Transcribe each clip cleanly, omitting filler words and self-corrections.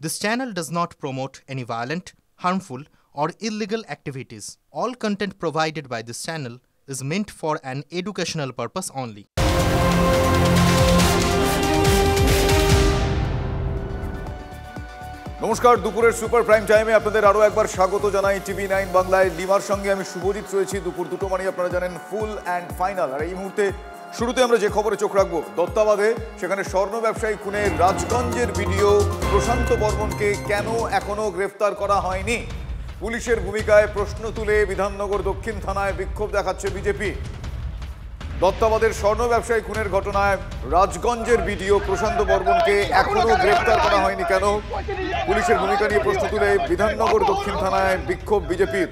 This channel does not promote any violent, harmful, or illegal activities. All content provided by this channel is meant for an educational purpose only. নমস্কার, দুপুরের super prime টাইমে আপনাদের আরও একবার স্বাগত জানাই TV9 বাংলায়। লিমার সঙ্গে আমি শুভজিৎ রয়েছি। দুপুর 2টো মানে আপনারা জানেন ফুল অ্যান্ড ফাইনাল। আর এই মুহূর্তে শুরুতে আমরা যে খবরে চোখ রাখবো, দত্তাবাদে সেখানে স্বর্ণ ব্যবসায়ী খুনের রাজগঞ্জের ভিডিও, প্রশান্ত বর্মনকে কেন এখনও গ্রেফতার করা হয়নি? পুলিশের ভূমিকায় প্রশ্ন তুলে বিধাননগর দক্ষিণ থানায় বিক্ষোভ দেখাচ্ছে বিজেপি। দত্তাবাদের স্বর্ণ ব্যবসায়ী খুনের ঘটনায় রাজগঞ্জের ভিডিও, প্রশান্ত বর্মনকে এখনো গ্রেফতার করা হয়নি কেন? পুলিশের ভূমিকা নিয়ে প্রশ্ন তুলে বিধাননগর দক্ষিণ থানায় বিক্ষোভ বিজেপির।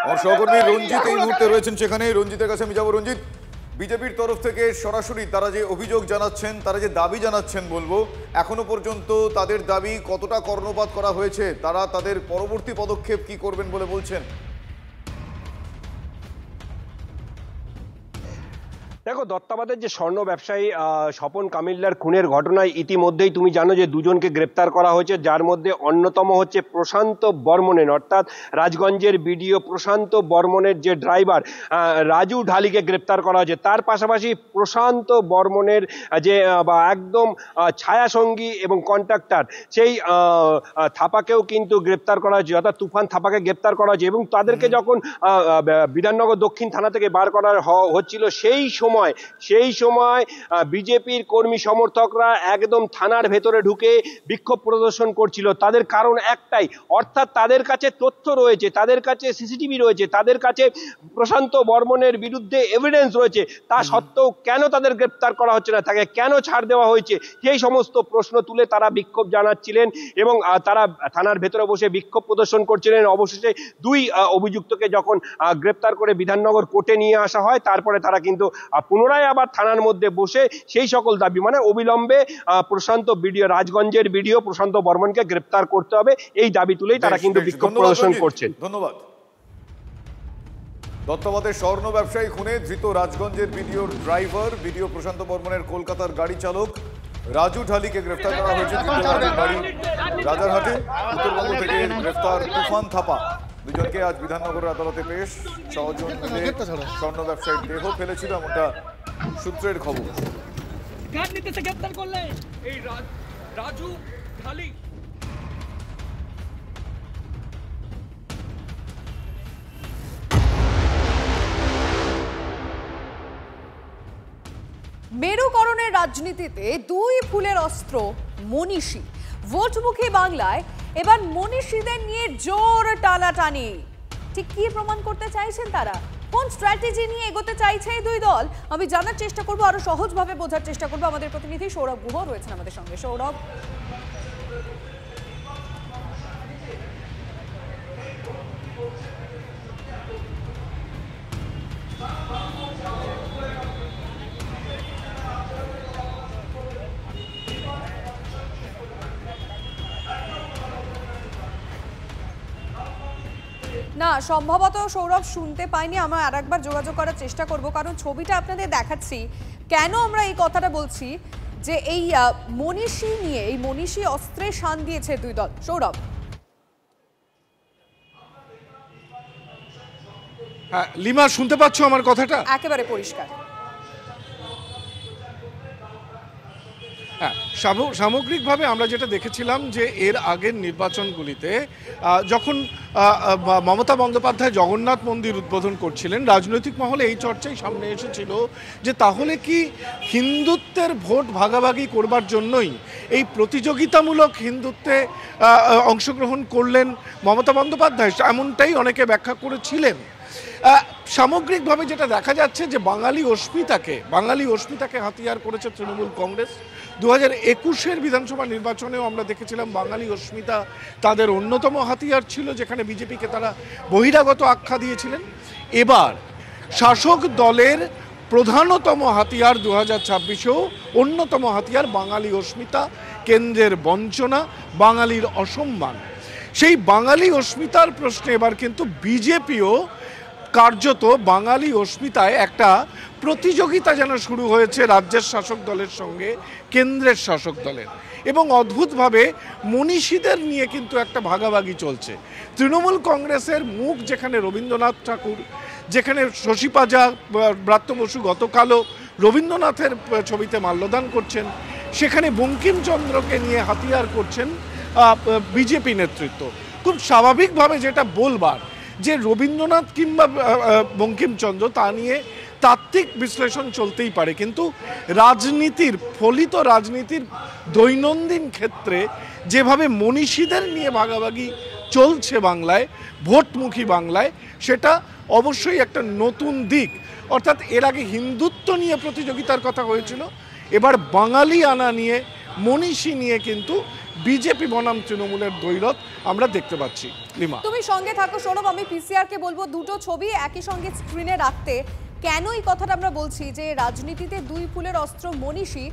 আমার সহকর্মী রঞ্জিত এই মুহূর্তে রয়েছেন সেখানে। রঞ্জিতের কাছে আমি যাবো। রঞ্জিত, বিজেপির তরফ থেকে সরাসরি তারা যে অভিযোগ জানাচ্ছেন, তারা যে দাবি জানাচ্ছেন বলবো, এখনো পর্যন্ত তাদের দাবি কতটা কর্ণপাত করা হয়েছে? তারা তাদের পরবর্তী পদক্ষেপ কি করবেন বলে বলছেন? দেখো, দত্তাবাদের যে স্বর্ণ ব্যবসায়ী স্বপন কামিল্লার খুনের ঘটনায় ইতিমধ্যেই তুমি জানো যে দুজনকে গ্রেপ্তার করা হয়েছে, যার মধ্যে অন্যতম হচ্ছে প্রশান্ত বর্মনের, অর্থাৎ রাজগঞ্জের বিডিও প্রশান্ত বর্মনের যে ড্রাইভার রাজু ঢালিকে গ্রেপ্তার করা হয়েছে। তার পাশাপাশি প্রশান্ত বর্মনের যে একদম ছায়াসঙ্গী এবং কন্ট্রাক্টর সেই থাপাকেও কিন্তু গ্রেপ্তার করা হয়েছে, অর্থাৎ তুফান থাপাকে গ্রেপ্তার করা হয়েছে। এবং তাদেরকে যখন বিধাননগর দক্ষিণ থানা থেকে বার করা হচ্ছিল, সেই সময় বিজেপির কর্মী সমর্থকরা একদম থানার ভেতরে ঢুকে বিক্ষোভ প্রদর্শন করছিল। তাদের কারণ একটাই, অর্থাৎ তাদের কাছে তথ্য রয়েছে, তাদের কাছে সিসিটিভি রয়েছে, তাদের কাছে প্রশান্ত বর্মনের বিরুদ্ধে এভিডেন্স রয়েছে। তা সত্ত্বেও কেন তাদের গ্রেপ্তার করা হচ্ছে না, তাকে কেন ছাড় দেওয়া হয়েছে, সেই সমস্ত প্রশ্ন তুলে তারা বিক্ষোভ জানাচ্ছিলেন এবং তারা থানার ভেতরে বসে বিক্ষোভ প্রদর্শন করছিলেন। অবশেষে দুই অভিযুক্তকে যখন গ্রেপ্তার করে বিধাননগর কোর্টে নিয়ে আসা হয়, তারপরে তারা কিন্তু পুনরায় আবার থানার মধ্যে বসে সেই সকল দাবি, মানে অবিলম্বে প্রশান্ত রাজগঞ্জের ভিডিও প্রশান্ত বর্মনকে গ্রেপ্তার করতে হবে, এই দাবি তুলেই তারা কিন্তু বিক্ষোভ প্রদর্শন করছেন। ধন্যবাদ। দত্তাবাদের স্বর্ণ ব্যবসায়ী খুনে ধৃত রাজগঞ্জের ভিডিওর ড্রাইভার, ভিডিও প্রশান্ত বর্মনের কলকাতার গাড়ি চালক রাজু ঢালিকে গ্রেফতার করা হয়েছে। বাড়ি রাজারহাটে। উত্তরবঙ্গ থেকে গ্রেফতার তুফান থাপা। দুজনকে আজ বিধাননগরের আদালতে পেশ। 6 জন মিলে স্বর্ণ ব্যবসায়ীর দেহ ফেলেছিল, এমনটা সূত্রের খবর। মেরুকরণের রাজনীতিতে দুই ফুলের অস্ত্র মনীষী। ভোটমুখী বাংলায় এবার মনীষীদের নিয়ে জোর টানাটানি। ঠিক কি প্রমাণ করতে চাইছেন তারা, কোন স্ট্র্যাটেজি নিয়ে এগোতে চাইছে এই দুই দল, আমি জানার চেষ্টা করবো, আরো সহজভাবে বোঝার চেষ্টা করবো। আমাদের প্রতিনিধি সৌরভ গুহ রয়েছেন আমাদের সঙ্গে। সৌরভ, না সম্ভবত সৌরভ শুনতে পাইনি, আমরা আরেকবার যোগাযোগ করার চেষ্টা করব, কারণ ছবিটা আপনাদের দেখাচ্ছি। কেন আমরা এই কথাটা বলছি যে এই মনীষী নিয়ে, এই মনীষী অস্ত্রে শান দিয়েছে দুই দল। সৌরভ, হ্যাঁ লিমা, শুনতে পাচ্ছ আমার কথাটা? একেবারে পরিষ্কার। হ্যাঁ, সামগ্রিকভাবে আমরা যেটা দেখেছিলাম যে এর আগের নির্বাচনগুলিতে যখন মমতা বন্দ্যোপাধ্যায় জগন্নাথ মন্দির উদ্বোধন করছিলেন, রাজনৈতিক মহলে এই চর্চাই সামনে এসেছিল যে তাহলে কি হিন্দুত্বের ভোট ভাগাভাগি করবার জন্যই এই প্রতিযোগিতামূলক হিন্দুত্বে অংশগ্রহণ করলেন মমতা বন্দ্যোপাধ্যায়, এমনটাই অনেকে ব্যাখ্যা করেছিলেন। সামগ্রিকভাবে যেটা দেখা যাচ্ছে যে বাঙালি অস্মিতাকে হাতিয়ার করেছে তৃণমূল কংগ্রেস। 2021-এর বিধানসভা নির্বাচনেও আমরা দেখেছিলাম বাঙালি অস্মিতা তাদের অন্যতম হাতিয়ার ছিল, যেখানে বিজেপিকে তারা বহিরাগত আখ্যা দিয়েছিলেন। এবার শাসক দলের প্রধানতম হাতিয়ার 2026-এও অন্যতম হাতিয়ার বাঙালি অস্মিতা, কেন্দ্রের বঞ্চনা, বাঙালির অসম্মান। সেই বাঙালি অস্মিতার প্রশ্নে এবার কিন্তু বিজেপিও কার্যত বাঙালি অস্মিতায় একটা প্রতিযোগিতা যেন শুরু হয়েছে রাজ্যের শাসক দলের সঙ্গে কেন্দ্রের শাসক দলের, এবং অদ্ভুতভাবে মনীষীদের নিয়ে কিন্তু একটা ভাগাভাগি চলছে। তৃণমূল কংগ্রেসের মুখ যেখানে রবীন্দ্রনাথ ঠাকুর, যেখানে শশী পাজা, ব্রাত্য বসু গতকালও রবীন্দ্রনাথের ছবিতে মাল্যদান করছেন, সেখানে বঙ্কিমচন্দ্রকে নিয়ে হাতিয়ার করছেন বিজেপি নেতৃত্ব। খুব স্বাভাবিকভাবে যেটা বলবার যে রবীন্দ্রনাথ কিংবা বঙ্কিমচন্দ্র তা নিয়ে তাত্ত্বিক বিশ্লেষণ চলতেই পারে, কিন্তু রাজনীতির ফলিত রাজনীতির দৈনন্দিন ক্ষেত্রে যেভাবে মনীষীদের নিয়ে ভাগাভাগি চলছে বাংলায়, ভোটমুখী বাংলায়, সেটা অবশ্যই একটা নতুন দিক। অর্থাৎ এর আগে হিন্দুত্ব নিয়ে প্রতিযোগিতার কথা হয়েছিল, এবার বাঙালি আনা নিয়ে, মনীষী নিয়ে কিন্তু বিজেপি বনাম তৃণমূলের দ্বৈরথ আমরা দেখতে পাচ্ছি। লিমা, তুমি সঙ্গে থাকো। সৌরভ, আমি পিসিআর কে বলবো দুটো ছবি একই সঙ্গে স্ক্রিনে রাখতে। কেন এই কথাটা আমরা বলছি যে রাজনীতিতে দুই ফুলের অস্ত্র মনীষী,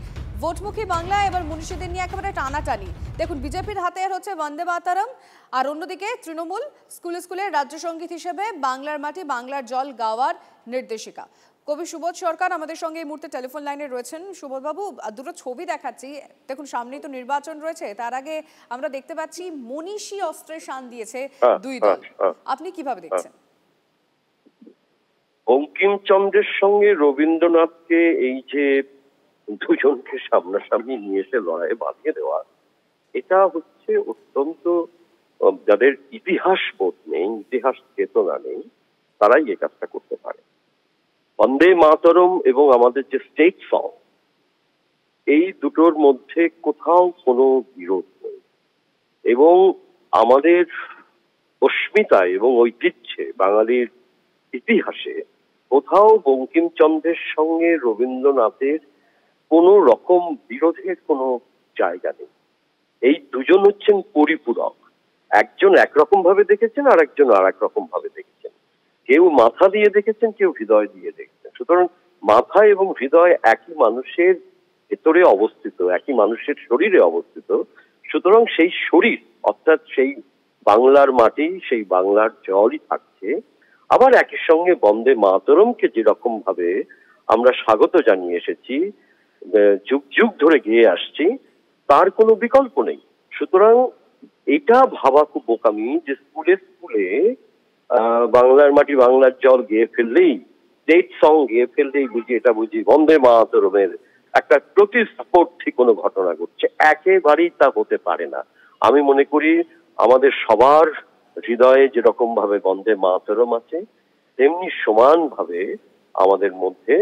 ভোটমুখী বাংলা এবার মনীষীদের নিয়ে একেবারে টানাটানি। দেখুন, বিজেপির হাতে হচ্ছে বন্দে মাতরম, আর অন্যদিকে তৃণমূল স্কুলে স্কুলে রাজ্য সঙ্গীত হিসেবে বাংলার মাটি বাংলার জল গাওয়ার নির্দেশিকা। কবি সুবোধ সরকার আমাদের সঙ্গে এই মুহূর্তে টেলিফোন লাইনে রয়েছেন। সুবোধবাবু, দুটো ছবি দেখাচ্ছি। দেখুন, সামনেই তো নির্বাচন রয়েছে, তার আগে আমরা দেখতে পাচ্ছি মনীষী অস্ত্রের শান দিয়েছে দুই দল। আপনি কিভাবে দেখছেন? বঙ্কিমচন্দ্রের সঙ্গে রবীন্দ্রনাথকে এই যে দুজনকে সামনাসামনি নিয়ে এসে লড়াইয়ে বাঁধিয়ে দেওয়া, এটা হচ্ছে অত্যন্ত, যাদের ইতিহাস বোধ নেই, ইতিহাস চেতনা নেই, তারাই এই কাজটা করতে পারে। বন্দে মাতরম এবং আমাদের যে স্টেট সং, এই দুটোর মধ্যে কোথাও কোনো বিরোধ নেই, এবং আমাদের অস্মিতা এবং ঐতিহ্যে, বাঙালির ইতিহাসে কোথাও বঙ্কিমচন্দ্রের সঙ্গে রবীন্দ্রনাথের কোনো রকম বিরোধের কোনো জায়গা নেই। এই দুজন হচ্ছেন পরিপূরক, একজন একরকম ভাবে দেখেছেন আর একজন আর এক রকম ভাবে দেখেছেন, কেউ মাথা দিয়ে দেখেছেন, কেউ হৃদয় দিয়ে দেখেছেন। সুতরাং মাথা এবং হৃদয় একই মানুষের ভেতরে অবস্থিত, একই মানুষের শরীরে অবস্থিত। সুতরাং সেই শরীর, অর্থাৎ সেই বাংলার মাটি, সেই বাংলার জলই থাকছে। আবার একই সঙ্গে বন্দে মাতরমকে যেরকম ভাবে আমরা স্বাগত জানিয়ে এসেছি, যুগ যুগ ধরে গেয়ে আসছি, তার কোনো বিকল্প নেই। সুতরাং এটা ভাবা খুব বোকামি যে স্কুলে স্কুলে বাংলার মাটি বাংলার জল গেয়ে ফেললেই, স্টেট সং গেয়ে ফেললেই বুঝি এটা বুঝি বন্দে মাতরমের একটা প্রতিস্পর্ধী কোনো ঘটনা ঘটছে। একেবারেই তা হতে পারে না। আমি মনে করি আমাদের সবার হৃদয়ে যেরকম ভাবে বন্দে মাতরম আছে, তেমনি সমান ভাবে আমাদের মধ্যে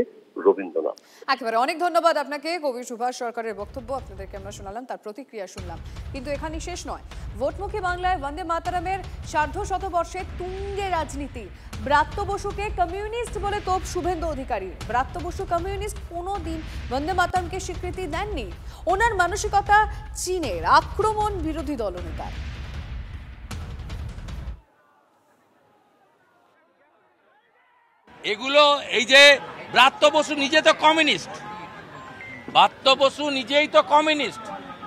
রবীন্দ্রনাথ। একেবারে অনেক ধন্যবাদ আপনাকে। কবি সুভাষ সরকারের বক্তব্য আপনাদেরকে আমরা শোনালাম, তার প্রতিক্রিয়া শুনলাম। কিন্তু এখানেই শেষ নয়। ভোটমুখী বাংলায় বন্দে মাতরমের সার্ধশতবর্ষে তুঙ্গে রাজনীতি। ব্রাত্য বসুকে কমিউনিস্ট বলে তোপ শুভেন্দু অধিকারী। ব্রাত্য বসু কমিউনিস্ট, কোনোদিন বন্দে মাতরমকে স্বীকৃতি দেননি। ওনার মানসিকতা চীনের আক্রমণ বিরোধী দলনেতার। এগুলো, এই যে ব্রাত্য বসু নিজে তো কমিউনিস্ট, ব্রাত্য বসু নিজেই তো কমিউনিস্ট,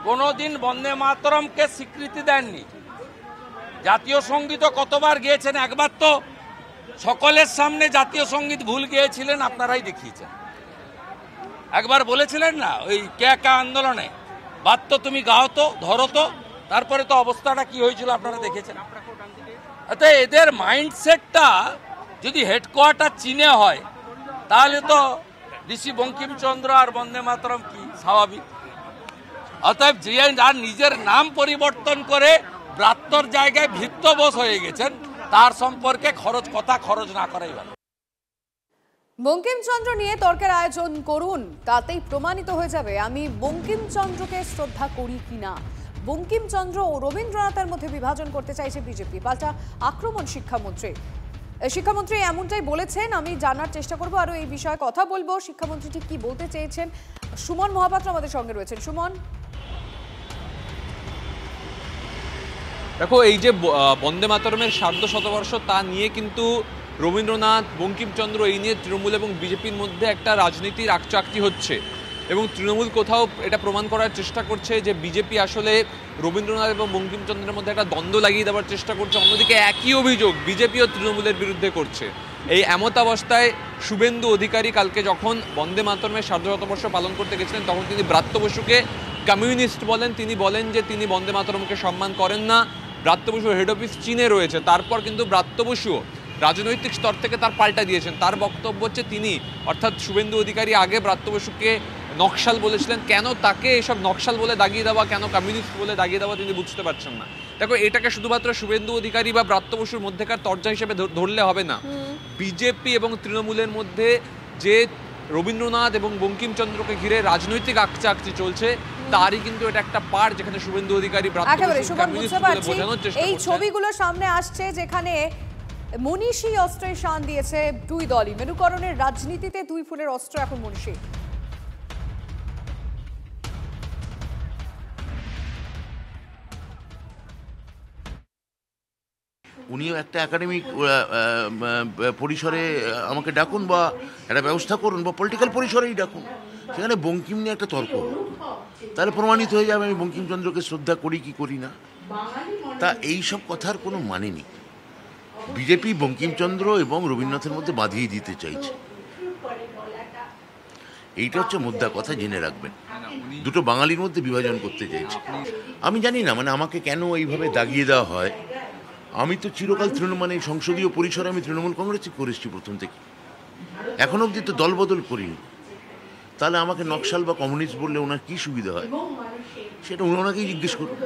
কোনোদিন বন্দে মাতরমকে স্বীকৃতি দেননি। জাতীয় সঙ্গীত কতবার গেয়েছেন, একবার তো সকলের সামনে জাতীয় সঙ্গীত ভুল গেয়েছিলেন, আপনারাই দেখিয়েছেন। একবার বলেছিলেন না ওই কে আন্দোলনে, বাত্য তুমি গাও তো, ধরো তো, তারপরে তো অবস্থাটা কি হয়েছিল আপনারা দেখেছেন। অর্থাৎ এদের মাইন্ডসেটটা যদি হেডকোয়ার্টার চীনে হয়, তাহলে তো ঋষি বঙ্কিমচন্দ্র আর বন্দে মাতরম কি স্বাভাবিক। অতএব যে যার নিজের নাম পরিবর্তন করে ব্রাত্যর জায়গায় ভৃত্য বোস হয়ে গেছেন, তার সম্পর্কে কথা খরচ না করাই ভালো। বঙ্কিমচন্দ্র নিয়ে তর্কের আয়োজন করুন, তাতেই প্রমাণিত হয়ে যাবে আমি বঙ্কিমচন্দ্রকে শ্রদ্ধা করি কিনা। বঙ্কিমচন্দ্র ও রবীন্দ্রনাথের মধ্যে বিভাজন করতে চাইছে বিজেপি, পাল্টা আক্রমণ শিক্ষামন্ত্রী। শিক্ষামন্ত্রী এমনটাই বলেছেন। আমি জানার চেষ্টা করব, আরো এই বিষয়ে কথা বলবো। শিক্ষামন্ত্রী ঠিক কি বলতে চেয়েছেন, সুমন মহাপাত্র আমাদের সঙ্গে রয়েছেন। সুমন, দেখো, এই যে বন্দে মাতরমের সার্ধশতবর্ষ, তা নিয়ে কিন্তু রবীন্দ্রনাথ, বঙ্কিমচন্দ্র, এই নিয়ে তৃণমূল এবং বিজেপির মধ্যে একটা রাজনীতির আকচাকটি হচ্ছে এবং তৃণমূল কোথাও এটা প্রমাণ করার চেষ্টা করছে যে বিজেপি আসলে রবীন্দ্রনাথ এবং বঙ্কিমচন্দ্রের মধ্যে একটা দ্বন্দ্ব লাগিয়ে দেওয়ার চেষ্টা করছে। অন্যদিকে একই অভিযোগ বিজেপিও তৃণমূলের বিরুদ্ধে করছে। এই এমতাবস্থায় শুভেন্দু অধিকারী কালকে যখন বন্দে মাতরমের সার্ধশতবর্ষ পালন করতে গেছিলেন তখন তিনি ব্রাত্য বসুকে কমিউনিস্ট বলেন। তিনি বলেন যে তিনি বন্দে মাতরমকে সম্মান করেন না। ব্রাত্য বসু হেড অফিস চীনে রয়েছে, তারপর কিন্তু ব্রাত্য বসুও রাজনৈতিক স্তর থেকে তার পাল্টা দিয়েছেন। তার বক্তব্য হচ্ছে তিনি অর্থাৎ শুভেন্দু অধিকারী আগে ব্রাত্য বসুকে নকশাল বলেছিলেন, কেন তাকে এসব নকশাল বলে দাগিয়ে দেওয়া, কেন কমিউনিস্ট বলে দাগিয়ে দেওয়া তিনি বুঝতে পারছেন না। দেখো, এটাকে শুধুমাত্র শুভেন্দু অধিকারী বা ব্রাত্য বসুর মধ্যেকার তর্জা হিসেবে ধরলে হবে না। বিজেপি এবং তৃণমূলের মধ্যে যে রবীন্দ্রনাথ এবং বঙ্কিমচন্দ্রকে ঘিরে রাজনৈতিক আকচাকচি চলছে তারই কিন্তু এটা একটা পার্ট, যেখানে শুভেন্দু অধিকারী বোঝানোর চেষ্টা করছে। এই ছবিগুলো সামনে আসছে যেখানে মনীষী অস্ত্রের শান দিয়েছে দুই দলই। মেরুকরণের রাজনীতিতে দুই ফুলের অস্ত্র এখন মনীষী। উনিও একটা একাডেমিক পরিসরে আমাকে ডাকুন বা একটা ব্যবস্থা করুন বা পলিটিক্যাল পরিসরেই ডাকুন, সেখানে বঙ্কিম নিয়ে একটা তর্ক, তাহলে প্রমাণিত হয়ে যাবে আমি বঙ্কিমচন্দ্রকে শ্রদ্ধা করি কি করি না। তা এই সব কথার কোনো মানে নেই। বিজেপি বঙ্কিমচন্দ্র এবং রবীন্দ্রনাথের মধ্যে বাঁধিয়ে দিতে চাইছে, এইটা হচ্ছে মুদ্রা কথা, জেনে রাখবেন। দুটো বাঙালির মধ্যে বিভাজন করতে চাইছে। আমি জানি না মানে আমাকে কেন এইভাবে দাগিয়ে দেওয়া হয়। আমি তো চিরকাল তৃণমূল সংসদীয় পরিসরে আমি তৃণমূল কংগ্রেসই করেছি প্রথম থেকে, এখন অবধি তো দলবদল করিনি। তাহলে আমাকে নকশাল বা কমিউনিস্ট বললে ওনার কি সুবিধা হয় সেটা ওনাকেই জিজ্ঞেস করুন।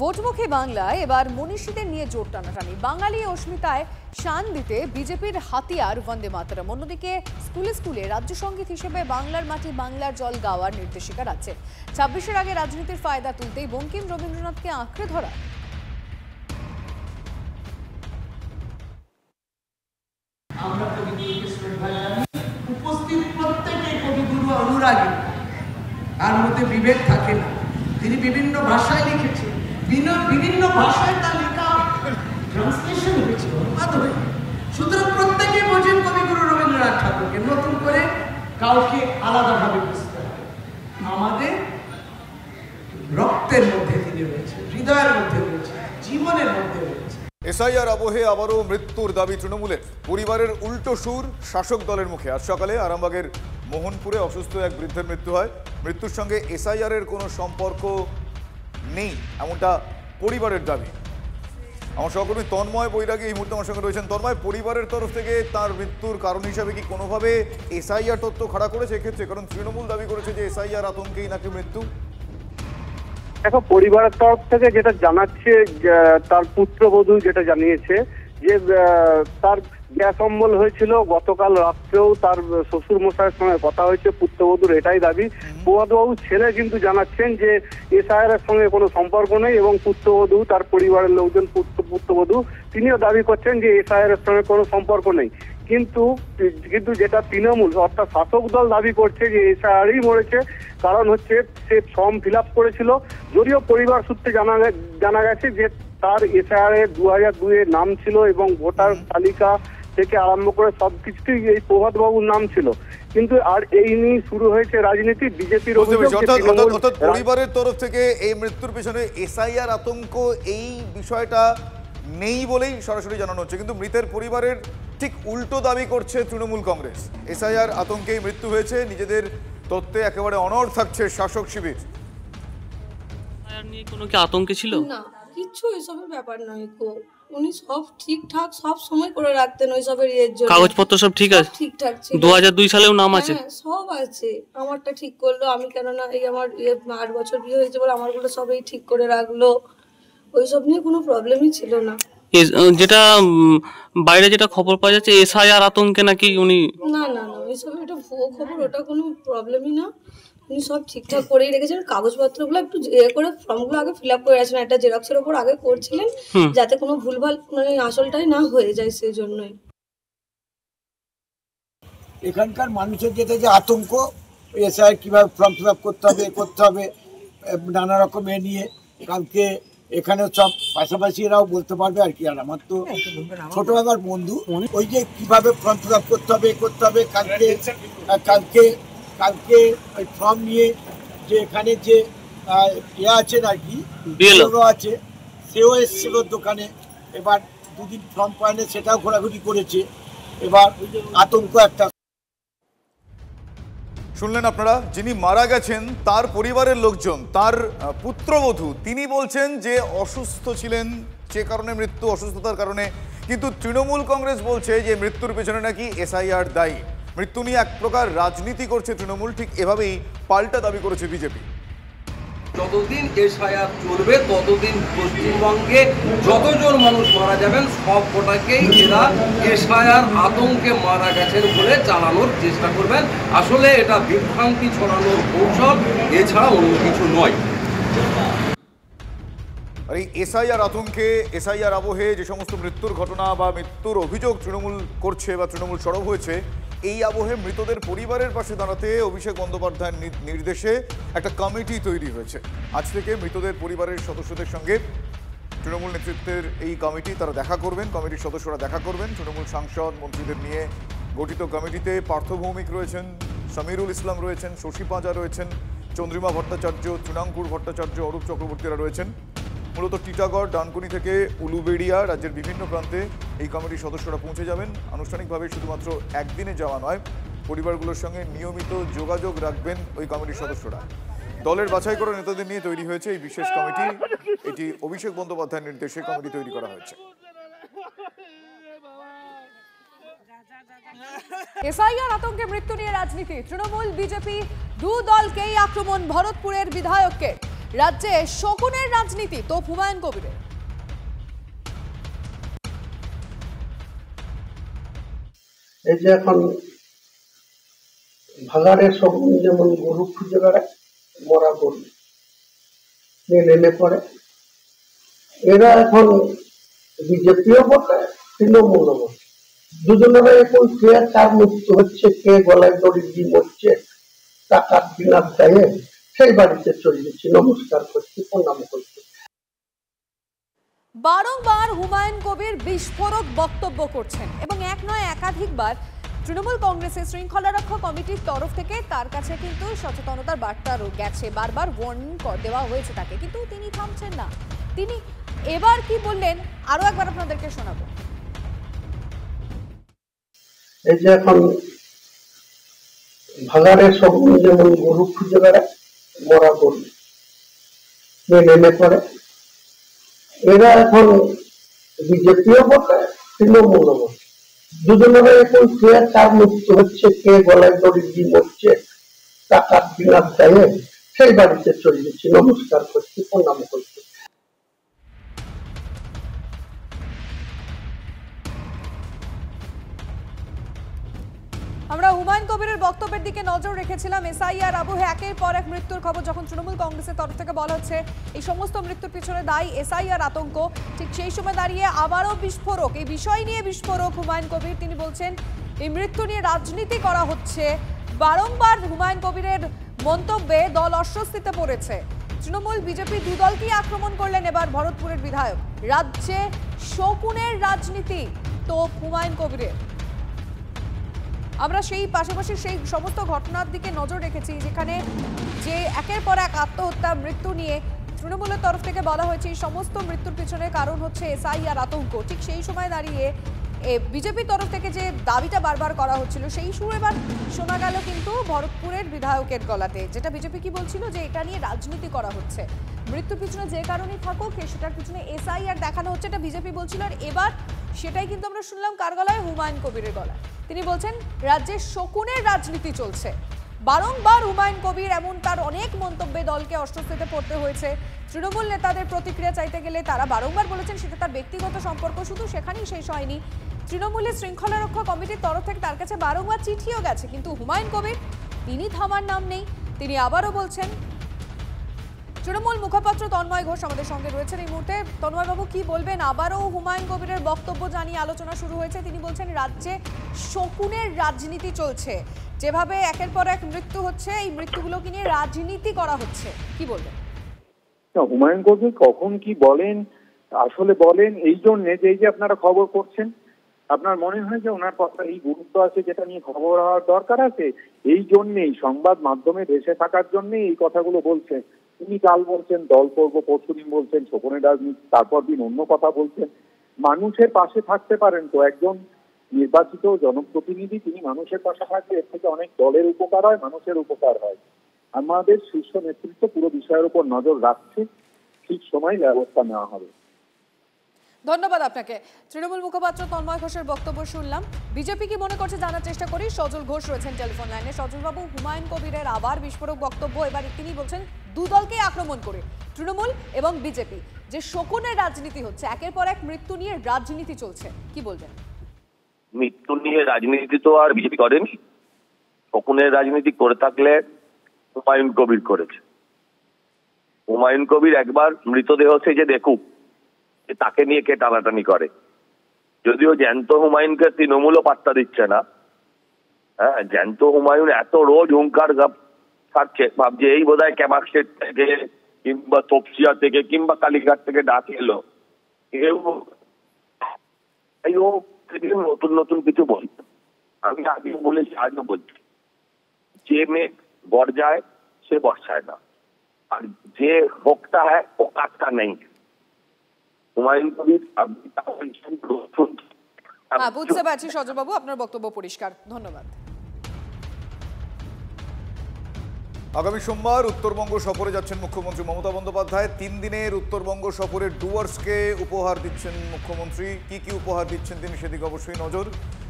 ভোটমুখী বাংলায় এবার মনীষীদের নিয়ে জোর টানাটানি। বাঙালি অস্মিতায় শান দিতে বিজেপির হাতিয়ার বন্দে মাতরম। অন্যদিকে স্কুলে স্কুলে রাজ্য সঙ্গীত হিসেবে বাংলার মাটি বাংলার জল গাওয়ার নির্দেশিকা রাজ্যে। 26-এর আগে রাজনীতির ফায়দা তুলতেই বঙ্কিম রবীন্দ্রনাথকে আঁকড়ে ধরা। উপস্থিত প্রত্যেকে কবিগুরু অনুরাগী, তার মধ্যে বিভেদ থাকে না। তিনি বিভিন্ন ভাষায় লিখেছেন, বিভিন্ন ভাষায় তার লেখা ট্রান্সলেশন হয়েছে, অনুবাদ হয়েছে। সুতরাং প্রত্যেকে বোঝেন কবিগুরু রবীন্দ্রনাথ ঠাকুরকে, নতুন করে কাউকে আলাদাভাবে বুঝতে হবে। আমাদের রক্তের মধ্যে তিনি রয়েছে, হৃদয়ের মধ্যে রয়েছে, জীবনের মধ্যে রয়েছে। এসআইআর আবহে আবারও মৃত্যুর দাবি তৃণমূলের। পরিবারের উল্টো সুর শাসক দলের মুখে। আজ সকালে আরামবাগের মোহনপুরে অসুস্থ এক বৃদ্ধের মৃত্যু হয়। মৃত্যুর সঙ্গে এসআইআর এর কোনো সম্পর্ক নেই এমনটা পরিবারের দাবি। আমার সহকর্মী তন্ময় বৈরাগী এই মুহূর্তে আমার সঙ্গে রয়েছেন। তন্ময়, পরিবারের তরফ থেকে তার মৃত্যুর কারণ হিসাবে কি কোনোভাবে এসআইআর তথ্য খাড়া করেছে এক্ষেত্রে? কারণ তৃণমূল দাবি করেছে যে এসআইআর আতঙ্কেই নাকি মৃত্যু। দেখো, পরিবারের তরফ থেকে যেটা জানাচ্ছে, তার পুত্রবধূ যেটা জানিয়েছে যে তার গ্যাস অম্বল হয়েছিল, গতকাল রাত্রেও তার শ্বশুর মশাইয়ের সঙ্গে কথা হয়েছে, পুত্রবধূর এটাই দাবি। প্রভাতবাবুর ছেলে কিন্তু জানাচ্ছেন যে এসআইআর এর সঙ্গে কোনো সম্পর্ক নেই এবং পুত্রবধূ, তার পরিবারের লোকজন পুত্রবধূ তিনিও দাবি করছেন যে এসআইআর এর সঙ্গে কোনো সম্পর্ক নেই। কিন্তু যেটা তৃণমূল অর্থাৎ শাসক দল দাবি করছে যে এসআইআরই মরেছে। কারণ হচ্ছে সে ফর্ম ফিল আপ করেছিল, যদিও পরিবার সূত্রে জানা গেছে যে তার এসআইআর এর 2002-এর নাম ছিল এবং ভোটার তালিকা থেকে আরম্ভ করে সবকিছুতেই এই প্রভাত বাবুর নাম ছিল। কিন্তু আর এই নিয়ে শুরু হয়েছে রাজনীতি। বিজেপির অর্থাৎ পরিবারের তরফ থেকে এই মৃত্যুর পেছনে এসআইআর আতঙ্ক এই বিষয়টা নেই বলেই সরাসরি জানানো হচ্ছে, কিন্তু মৃতের পরিবারের ঠিক উল্টো দাবি করছে তৃণমূল কংগ্রেস। এসআইআর আতঙ্কেই মৃত্যু হয়েছে, নিজেদের তত্ত্বে একেবারে অনড় থাকছে শাসক শিবির। কোনো কি আতঙ্কে ছিল না, কিছু এসবের ব্যাপার নয় গো। উনি সব ঠিকঠাক সব সময় করে রাখতেন ওইসবের ইয়ের জন্য। কাগজপত্র সব ঠিক আছে? ঠিকঠাক ছিল। 2002 সালেও নাম আছে? সব আছে। আমারটা ঠিক করলো, আমি কেননা এই আমার 8 বছর বিয়ে হয়েছে বলে আমারগুলো সবই ঠিক করে রাখলো। ওইসব নিয়ে কোনো প্রবলেমই ছিল না। যেটা বাইরে যেটা খবর পাওয়া যাচ্ছে এসআইআর আতঙ্কে নাকি উনি। না না না, ওইসব এটা ভুয়ো খবর, ওটা কোনো প্রবলেমই না। উনি সব ঠিকঠাক করেই রেখেছেন। কাগজপত্রগুলো একটু করে ফর্মগুলো আগে ফিল আপ করে রাখছেন, একটা জেরক্সের ওপর আগে করছিলেন যাতে কোনো ভুলভাল মানে আসলটাই না হয়ে যায়, সেই জন্যই। এখানকার মানুষের যেটা যে আতঙ্ক, এসআইআর কীভাবে ফর্ম ফিল আপ করতে হবে নানা রকম নিয়ে কালকে এখানে সব পাশাপাশি এরাও বলতে পারবে আর কি। আর আমার তো ছোটবেলার বন্ধু, ওই যে কিভাবে ফর্ম ফিল আপ করতে হবে কালকে ওই ফর্ম নিয়ে যে এখানে যে আছেন আর কি আছে, সেও এসেছিল দোকানে। এবার দুদিন ফর্ম পায়নি, সেটাও ঘোরাঘুরি করেছে। এবার আতঙ্ক একটা। শুনলেন আপনারা, যিনি মারা গেছেন তার পরিবারের লোকজন, তার পুত্রবধূ, তিনি বলছেন যে অসুস্থ ছিলেন, যে কারণে মৃত্যু, অসুস্থতার কারণে। কিন্তু তৃণমূল কংগ্রেস বলছে যে মৃত্যুর পেছনে নাকি এসআইআর দায়ী। মৃত্যু নিয়ে এক প্রকার রাজনীতি করছে তৃণমূল, ঠিক এভাবেই পাল্টা দাবি করেছে বিজেপি। যতদিন এসআইআর চলবে ততদিন পশ্চিমবঙ্গে যতজন মানুষ মারা যাবেন সব কটাকেই এরা এসআইআর আতঙ্কে মারা গেছেন বলে চালানোর চেষ্টা করবেন। আসলে এটা বিভ্রান্তি ছড়ানোর কৌশল, এছাড়া অন্য কিছু নয়। আর এই এসআইআর আতঙ্কে, এসআইআর আবহে যে সমস্ত মৃত্যুর ঘটনা বা মৃত্যুর অভিযোগ তৃণমূল করছে বা তৃণমূল সরব হয়েছে, এই আবহে মৃতদের পরিবারের পাশে দাঁড়াতে অভিষেক বন্দ্যোপাধ্যায়ের নির্দেশে একটা কমিটি তৈরি হয়েছে। আজ থেকে মৃতদের পরিবারের সদস্যদের সঙ্গে তৃণমূল নেতৃত্বের এই কমিটি তারা দেখা করবেন, কমিটির সদস্যরা দেখা করবেন। তৃণমূল সাংসদ মন্ত্রীদের নিয়ে গঠিত কমিটিতে পার্থ ভৌমিক রয়েছেন, সমীরুল ইসলাম রয়েছেন, শশী পাঁজা রয়েছেন, চন্দ্রিমা ভট্টাচার্য, তৃণাঙ্কুর ভট্টাচার্য, অরূপ চক্রবর্তীরা রয়েছেন। মূলত টিটাগড়, ডানকুনি থেকে উলুবেড়িয়া, রাজ্যের বিভিন্ন প্রান্তে এই কমিটির সদস্যরা পৌঁছে যাবেন। আনুষ্ঠানিকভাবে শুধুমাত্র একদিনে যাওয়া নয়, পরিবারগুলোর সঙ্গে নিয়মিত যোগাযোগ রাখবেন ওই কমিটির সদস্যরা। দলের বাছাই করা নেতাদের নিয়ে তৈরি হয়েছে এই বিশেষ কমিটি। এটি অভিষেক বন্দ্যোপাধ্যায়ের নির্দেশে কমিটি তৈরি করা হয়েছে। এসআইআর আতঙ্কে মৃত্যু নিয়ে রাজনীতি, তৃণমূল বিজেপি দু দলকেই আক্রমণ ভরতপুরের বিধায়ককে। রাজ্যে শকুনের রাজনীতি তো হুমায়ুন কবিরের। এই যে এখন ভাগাড়ের শকুন যেমন গরু খুঁজে বেড়ায়, মরা গরু নেমে পড়ে, এরা এখন বিজেপিও বটে, তৃণমূলও বটে। দুজনের এখন কে কার মৃত্যু হচ্ছে, কে গলায় দড়ি দিয়ে মরছে, টাকার বিনার দায়ে সেই বাড়িতে চলে যাচ্ছে, নমস্কার করছি, প্রণাম করছি। বারংবার হুমায়ুন কবির বিস্ফোরক বক্তব্য করছেন এবং এক নয় একাধিকবার তৃণমূল কংগ্রেসের শৃঙ্খলা রক্ষা কমিটির তরফ থেকে তার কাছে কিন্তু সচেতনতার বার্তা গেছে, বারবার ওয়ার্নিং দেওয়া হয়েছে তাকে, কিন্তু তিনি থামছেন না। তিনি এবার কি বললেন আরো একবার আপনাদেরকে শোনাবো। এই যে এখন ভাগাড়ের শকুন যেমন গরু খুঁজে বেড়ায়, মরা গরু নেমে পড়ে, এরা এখন বিজেপিও বটে, তৃণমূলও বটে। দুজনের এখন কে কার মৃত্যু হচ্ছে, কে গলায় দড়ি দিয়ে মরছে, টাকার বিনার দায়ে সেই বাড়িতে চলে যাচ্ছে, নমস্কার করছি, প্রণাম করছি। আমরা হুমায়ুন কবিরের বক্তব্যের দিকে নজর রেখেছিলাম। এসআইআর আবহে একের পর এক মৃত্যুর খবর যখন তৃণমূল কংগ্রেসের তরফ থেকে বলা হচ্ছে এই সমস্ত মৃত্যুর পিছনে দায়ী এসআইআর আতঙ্ক, ঠিক সেই সময় দাঁড়িয়ে আবারও বিস্ফোরক, এই বিষয় নিয়ে বিস্ফোরক হুমায়ুন কবির। তিনি বলছেন এই মৃত্যু নিয়ে রাজনীতি করা হচ্ছে। বারংবার হুমায়ুন কবিরের মন্তব্যে দল অস্বস্তিতে পড়েছে। তৃণমূল বিজেপি দু দলকেই আক্রমণ করলেন এবার ভরতপুরের বিধায়ক। রাজ্যে শকুনের রাজনীতি তো হুমায়ুন কবিরের। আমরা সেই পাশাপাশি সেই সমস্ত ঘটনার দিকে নজর রেখেছি যেখানে যে একের পর এক আত্মহত্যা, মৃত্যু নিয়ে তৃণমূলের তরফ থেকে বলা হয়েছে এই সমস্ত মৃত্যুর পিছনে কারণ হচ্ছে এসআইআর আতঙ্ক। ঠিক সেই সময় দাঁড়িয়ে বিজেপির তরফ থেকে যে দাবিটা বারবার করা হচ্ছিল সেই সুর এবার শোনা গেল কিন্তু ভরতপুরের বিধায়কের গলাতে, যেটা বিজেপি কি বলছিল যে এটা নিয়ে রাজনীতি করা হচ্ছে, মৃত্যুর পিছনে যে কারণেই থাকুক সেটার পিছনে এসআইআর দেখানো হচ্ছে, এটা বিজেপি বলছিল। আর এবার সেটাই কিন্তু আমরা শুনলাম কার গলায়, হুমায়ুন কবিরের গলায়। তিনি বলছেন রাজ্যে শকুনের রাজনীতি চলছে। বারংবার হুমায়ুন কবির এমন তার অনেক মন্তব্যে দলকে অস্বস্তিতে পড়তে হয়েছে। তৃণমূল নেতাদের প্রতিক্রিয়া চাইতে গেলে তারা বারংবার বলেছেন সেটা তার ব্যক্তিগত সম্পর্ক, শুধু সেখানেই শেষ হয়নি। তৃণমূলের শৃঙ্খলা রক্ষা কমিটির তরফ থেকে তার কাছে বারংবার চিঠিও গেছে, কিন্তু হুমায়ুন কবির তিনি থামার নাম নেই। তিনি আবারও বলছেন। তৃণমূল মুখপাত্র তন্ময় ঘোষ আমাদের সঙ্গে রয়েছেন এই মুহূর্তে। তন্ময়বাবু কি বলবেন? আবারও হুমায়ুন কবিরের বক্তব্য জানিয়ে আলোচনা শুরু হয়েছে। তিনি বলছেন রাজ্যে শকুনের রাজনীতি চলছে, যেভাবে একের পর এক মৃত্যু হচ্ছে এই মৃত্যুগুলোকে নিয়ে রাজনীতি করা হচ্ছে, কি বলবেন? হুমায়ুন কবির কখন কি বলেন আসলে বলেন এই জন্যে যে এই যে আপনারা খবর করছেন, আপনার মনে হয় যে ওনার কথা এই গুরুত্ব আছে যেটা নিয়ে খবর হওয়ার দরকার আছে, এই জন্যেই সংবাদ মাধ্যমে ভেসে থাকার জন্যই এই কথাগুলো বলছেন। তিনি কাল বলছেন দল করবো, পরশুদিন বলছেন শোভনের রাজনীতি, তারপর দিন অন্য কথা বলছেন। মানুষের পাশে থাকতে পারেন তো, একজন নির্বাচিত জনপ্রতিনিধি তিনি মানুষের পাশে থাকলে এর থেকে অনেক দলের উপকার হয়, মানুষের উপকার হয়। আমাদের শীর্ষ নেতৃত্ব পুরো বিষয়ের উপর নজর রাখছে, ঠিক সময় ব্যবস্থা নেওয়া হবে। ধন্যবাদ আপনাকে। তৃণমূল মুখপাত্র তন্ময় ঘোষের বক্তব্য শুনলাম। বিজেপি কি মনে করছে জানার চেষ্টা করি। সজল ঘোষ রয়েছেন টেলিফোন লাইনে। সজল বাবু, হুমায়ুন কবিরের আবার বিস্ফোরক বক্তব্য। এবার তিনি বলছেন দুদলকে আক্রমণ করে তৃণমূল এবং বিজেপি যে শকুনের রাজনীতি হচ্ছে, একের পর এক মৃত্যু নিয়ে রাজনীতি চলছে, কি বলবেন? মৃত্যু নিয়ে রাজনীতি তো আর বিজেপি করেনি। শকুনের রাজনীতি করে থাকলে হুমায়ুন কবির করেছে। হুমায়ুন কবির একবার মৃতদেহ সেজে দেখুক তাকে নিয়ে কে টানাটানি করে। যদিও জ্যান্ত হুমায়ুনকে তৃণমূলও পাত্তা দিচ্ছে না। হ্যাঁ, জ্যান্ত হুমায়ুন এত রোজ হুঙ্কার ছাড়ছে, ভাবছে এই বোধহয় ক্যামাকশেট থেকে কিংবা তপসিয়া থেকে কিংবা কালীঘাট থেকে ডাক এলো, ও নতুন নতুন কিছু বলছে। আমি আগে বলেছি, আজও বলছি, যে মেঘ গর্জায় সে বর্ষায় না, আর যে হোকটা হয় ও কাজটা নেই। হুমায়ুন কবির বুঝতে পারছি সজল বাবু, আপনার বক্তব্য পরিষ্কার। ধন্যবাদ। আগামী সোমবার উত্তরবঙ্গ সফরে যাচ্ছেন মুখ্যমন্ত্রী মমতা বন্দ্যোপাধ্যায়। 3 দিনের উত্তরবঙ্গ সফরের ডুয়ার্সকে উপহার দিচ্ছেন মুখ্যমন্ত্রী। কি কি উপহার দিচ্ছেন তিনি সেদিকে অবশ্যই নজর।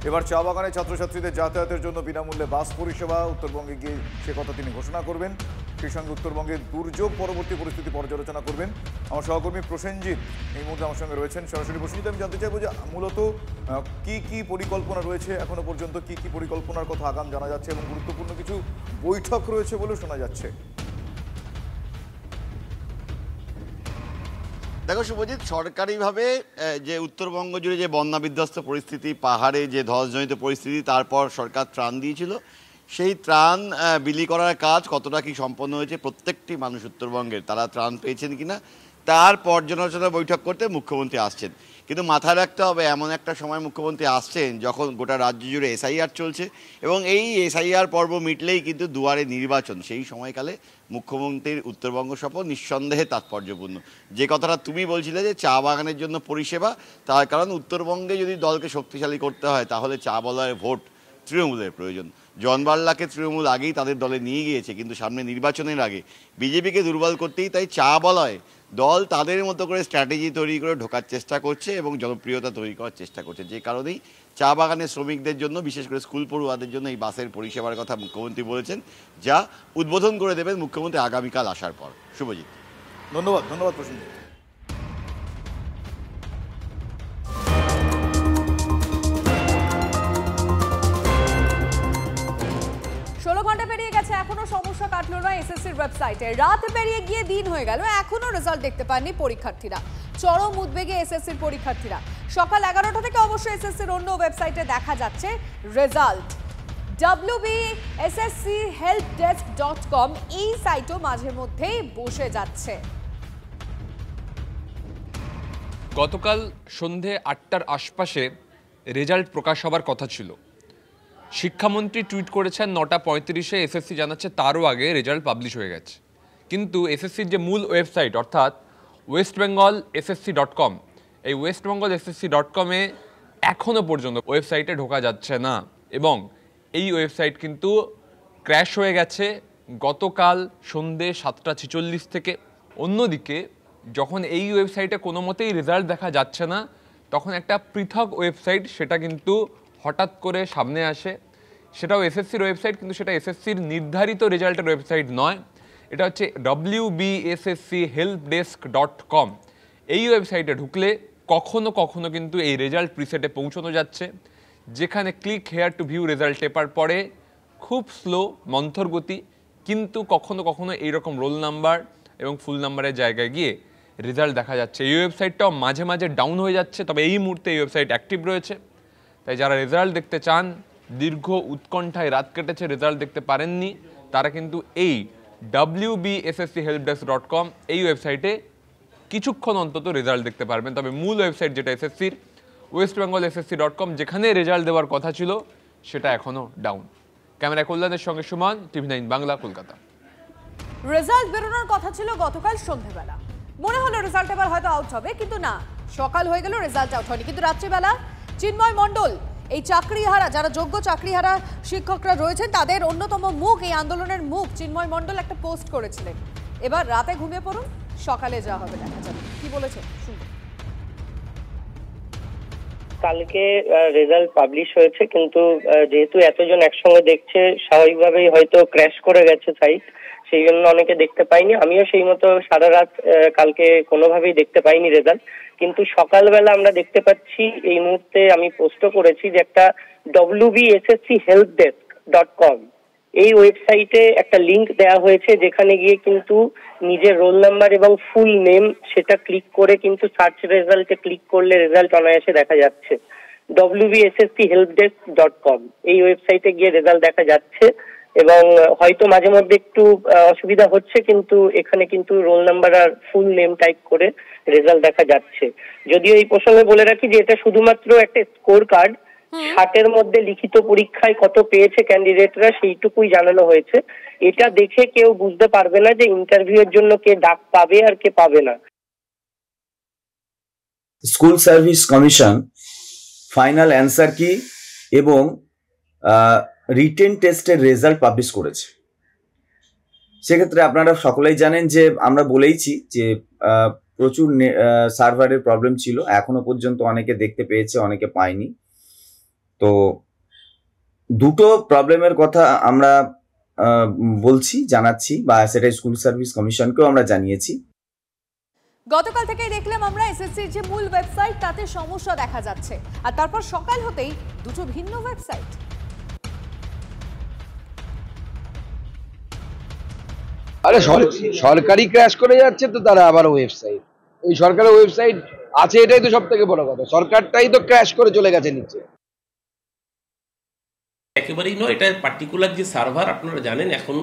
এবার চা বাগানে ছাত্রছাত্রীদের যাতায়াতের জন্য বিনামূল্যে বাস পরিষেবা উত্তরবঙ্গে গিয়ে সে কথা তিনি ঘোষণা করবেন। সেই সঙ্গে উত্তরবঙ্গের দুর্যোগ পরবর্তী পরিস্থিতি পর্যালোচনা করবেন। আমার সহকর্মী প্রসেনজিৎ এই মুহূর্তে আমার সঙ্গে রয়েছেন সরাসরি। প্রসেনজিৎ, আমি জানতে চাইবো যে মূলত কি কি পরিকল্পনা রয়েছে এখনো পর্যন্ত, কি কি পরিকল্পনার কথা আগাম জানা যাচ্ছে এবং গুরুত্বপূর্ণ কিছু বৈঠক রয়েছে বলে শোনা যাচ্ছে। দেখো শুভজিৎ, সরকারিভাবে যে উত্তরবঙ্গ জুড়ে যে বন্যা বিধ্বস্ত পরিস্থিতি, পাহাড়ে যে ধসজনিত পরিস্থিতি, তারপর সরকার ত্রাণ দিয়েছিল, সেই ত্রাণ বিলি করার কাজ কতটা কি সম্পন্ন হয়েছে, প্রত্যেকটি মানুষ উত্তরবঙ্গের তারা ত্রাণ পেয়েছেন কিনা তার পর্যালোচনা বৈঠক করতে মুখ্যমন্ত্রী আসছেন। কিন্তু মাথায় রাখতে হবে, এমন একটা সময় মুখ্যমন্ত্রী আসছেন যখন গোটা রাজ্য জুড়ে এসআইআর চলছে এবং এই এসআইআর পর্ব মিটলেই কিন্তু দুয়ারে নির্বাচন। সেই সময়কালে মুখ্যমন্ত্রীর উত্তরবঙ্গ সফর নিঃসন্দেহে তাৎপর্যপূর্ণ। যে কথাটা তুমি বলছিলে যে চা বাগানের জন্য পরিষেবা, তার কারণ উত্তরবঙ্গে যদি দলকে শক্তিশালী করতে হয় তাহলে চা বলার ভোট তৃণমূলের প্রয়োজন। জন বার্লাকে তৃণমূল আগেই তাদের দলে নিয়ে গিয়েছে, কিন্তু সামনে নির্বাচনের আগে বিজেপিকে দুর্বল করতেই তাই চা বলয় দল তাদের মতো করে স্ট্র্যাটেজি তৈরি করে ঢোকার চেষ্টা করছে এবং জনপ্রিয়তা তৈরি করার চেষ্টা করছে। যে কারণেই চা বাগানের শ্রমিকদের জন্য, বিশেষ করে স্কুল পড়ুয়াদের জন্য এই বাসের পরিষেবার কথা মুখ্যমন্ত্রী বলেছেন, যা উদ্বোধন করে দেবেন মুখ্যমন্ত্রী আগামীকাল আসার পর। শুভজিৎ, ধন্যবাদ। ধন্যবাদ প্রসেনজিৎ। ঘন্টা পেরিয়ে গেছে, এখনো সমস্যা কাটলো না এসএসসির ওয়েবসাইটে। রাত পেরিয়ে গিয়ে দিন হয়ে গেল, এখনো রেজাল্ট দেখতে পাননি পরীক্ষার্থীরা। চরম উদ্বেগে এসএসসির পরীক্ষার্থীরা। সকাল 11টা থেকে অবশ্য এসএসসির অন্য ওয়েবসাইটে দেখা যাচ্ছে রেজাল্ট। wbsshelpdesk.com এই সাইটও মাঝে মধ্যেই বসে যাচ্ছে। গতকাল সন্ধে 8টার আশপাশে রেজাল্ট প্রকাশ হবার কথা ছিল। শিক্ষামন্ত্রী টুইট করেছেন 9:35-এ, এসএসসি জানাচ্ছে তারও আগে রেজাল্ট পাবলিশ হয়ে গেছে। কিন্তু এসএসসির যে মূল ওয়েবসাইট অর্থাৎ westbengalssc.com, এই westbengalssc.com-এ এখনও পর্যন্ত ওয়েবসাইটে ঢোকা যাচ্ছে না এবং এই ওয়েবসাইট কিন্তু ক্র্যাশ হয়ে গেছে গতকাল সন্ধে 7:46 থেকে। অন্যদিকে যখন এই ওয়েবসাইটে কোনো মতেই রেজাল্ট দেখা যাচ্ছে না, তখন একটা পৃথক ওয়েবসাইট সেটা কিন্তু হঠাৎ করে সামনে আসে। সেটাও এসএসসির ওয়েবসাইট, কিন্তু সেটা এসএসসির নির্ধারিত রেজাল্টের ওয়েবসাইট নয়। এটা হচ্ছে wbsshelpdesk.com। এই ওয়েবসাইটে ঢুকলে কখনো কখনো কিন্তু এই রেজাল্ট প্রিসেটে পৌঁছানো যাচ্ছে, যেখানে click here to view result টেপার পরে খুব স্লো মন্থর গতি, কিন্তু কখনো কখনো এইরকম রোল নাম্বার এবং ফুল নাম্বারের জায়গায় গিয়ে রেজাল্ট দেখা যাচ্ছে। এই ওয়েবসাইটটাও মাঝে মাঝে ডাউন হয়ে যাচ্ছে, তবে এই মুহূর্তে এই ওয়েবসাইট অ্যাক্টিভ রয়েছে। তাই যারা রেজাল্ট দেখতে চান, দীর্ঘ উৎকণ্ঠায় রাত কেটেছে, রেজাল্ট দেখতে পারেননি, তারা কিন্তু এই wbsschelpdesk.com এই ওয়েবসাইটে কিছুক্ষণ অন্তত রেজাল্ট দেখতে পারবেন। তবে মূল ওয়েবসাইট যেটা এসএসসির westbengalssc.com, যেখানে রেজাল্ট দেওয়ার কথা ছিল সেটা এখনও ডাউন। ক্যামেরা কল্যাণের সঙ্গে সুমন, TV9 বাংলা, কলকাতা। রেজাল্ট বেরোনোর কথা ছিল গতকাল সন্ধ্যাবেলা, মনে হলো রেজাল্ট এবার হয়তো আউট হবে, কিন্তু না, সকাল হয়ে গেল, রেজাল্ট আউট হয়নি। কিন্তু রাত্রিবেলা চিন্ময় মণ্ডল, এই চাকরিহারা, যারা যোগ্য চাকরিহারা শিক্ষকরা রয়েছেন, তাদের অন্যতম মুখ, এই আন্দোলনের মুখ চিন্ময় মণ্ডল একটা পোস্ট করেছিলেন। এবার রাতে ঘুমিয়ে পড়ুন, সকালে যা হবে দেখা যাবে। কি বলেছেন শুনুন। কালকে রেজাল্ট পাবলিশ হয়েছে, কিন্তু যেহেতু এতজন একসঙ্গে দেখছে, স্বাভাবিকভাবেই হয়তো ক্র্যাশ করে গেছে সাইট, সেই জন্য অনেকে দেখতে পাইনি। আমিও সেই মতো সারা রাত কালকে কোনোভাবেই দেখতে পাইনি রেজাল্ট। কিন্তু সকালবেলা আমরা দেখতে পাচ্ছি, এই মুহূর্তে আমি পোস্টও করেছি, যে একটা wbsschelpdesk.com এই ওয়েবসাইটে একটা লিংক দেওয়া হয়েছে, যেখানে গিয়ে কিন্তু নিজের রোল নাম্বার এবং ফুল নেম সেটা ক্লিক করে কিন্তু সার্চ রেজাল্টে ক্লিক করলে রেজাল্ট অনায়াসে দেখা যাচ্ছে। wbsschelpdesk.com এই ওয়েবসাইটে গিয়ে রেজাল্ট দেখা যাচ্ছে, এবং হয়তো মাঝে মধ্যে একটু অসুবিধা হচ্ছে, কিন্তু এখানে কিন্তু রোল নাম্বার আর ফুল নেম টাইপ করে রেজাল্ট দেখা যাচ্ছে। যদিও এই প্রসঙ্গে বলে রাখি যে এটা শুধুমাত্র একটা স্কোর কার্ড, 60-এর মধ্যে লিখিত পরীক্ষায় কত পেয়েছে ক্যান্ডিডেটরা সেইটুকুই জানানো হয়েছে। এটা দেখে কেউ বুঝতে পারবে না যে ইন্টারভিউয়ের জন্য কে ডাক পাবে আর কে পাবে না। School service commission final answer কি এবং রিটেন টেস্টের রেজাল্ট পাবলিশ করেছে। সেক্ষেত্রে আপনারা সকলেই জানেন যে আমরা বলেইছি যে প্রচুর সার্ভারের প্রবলেম ছিল, এখনো পর্যন্ত অনেকে দেখতে পেয়েছে, অনেকে পায়নি। তো দুটো প্রবলেমের কথা আমরা বলছি, জানাচ্ছি, বা সেটা স্কুল সার্ভিস কমিশনকেও আমরা জানিয়েছি। গতকাল থেকেই দেখলাম আমরা এসএসসির যে মূল ওয়েবসাইট, তাতে সমস্যা দেখা যাচ্ছে, আর তারপর সকাল হতেই দুটো ভিন্ন ওয়েবসাইট। আরে সরকারি ক্র্যাশ করে যাচ্ছে, তো তারা আবার ওয়েবসাইট, ওই সরকারের ওয়েবসাইট আছে, এটাই তো সব থেকে বড় কথা। সরকারটাই তো ক্র্যাশ করে চলে গেছে নিচে। একেবারেই নয়, এটা পার্টিকুলার যে সার্ভার, আপনারা জানেন এখন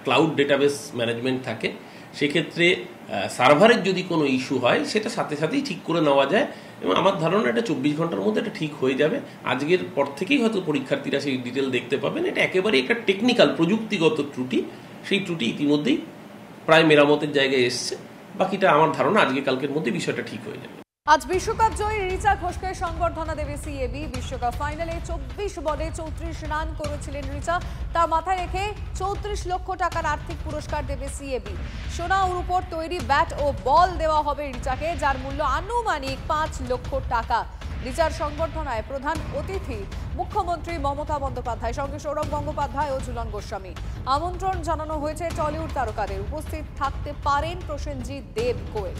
ক্লাউড ডেটাবেস ম্যানেজমেন্ট থাকে, সেক্ষেত্রে সার্ভারের যদি কোনো ইস্যু হয় সেটা সাথে সাথেই ঠিক করে নেওয়া যায়, এবং আমার ধারণা এটা 24 ঘন্টার মধ্যে এটা ঠিক হয়ে যাবে। আজকের পর থেকেই হয়তো পরীক্ষার্থীরা সেই ডিটেল দেখতে পাবেন। এটা একেবারেই একটা টেকনিক্যাল প্রযুক্তিগত ত্রুটি, সেই ত্রুটি ইতিমধ্যেই প্রায় মেরামতের জায়গায় এসছে। বাকিটা আমার ধারণা আজকে কালকের মধ্যে বিষয়টা ঠিক হয়ে যাবে। আজ বিশ্বকাপ জয়ী রিচা ঘোষকে সংবর্ধনা দেবে সিএবি। বিশ্বকাপ ফাইনালে 24 বলে 34 রান করেছিলেন রিচা, তা মাথায় রেখে 34 লক্ষ টাকার আর্থিক পুরস্কার দেবে সিএবি। সোনা ও রূপোর তৈরি ব্যাট ও বল দেওয়া হবে রিচাকে, যার মূল্য আনুমানিক 5 লক্ষ টাকা। রিচার সংবর্ধনায় প্রধান অতিথি মুখ্যমন্ত্রী মমতা বন্দ্যোপাধ্যায়, সঙ্গে সৌরভ গঙ্গোপাধ্যায় ও ঝুলন গোস্বামী। আমন্ত্রণ জানানো হয়েছে টলিউড তারকাদের, উপস্থিত থাকতে পারেন প্রসেনজিৎ দেব কোয়েল।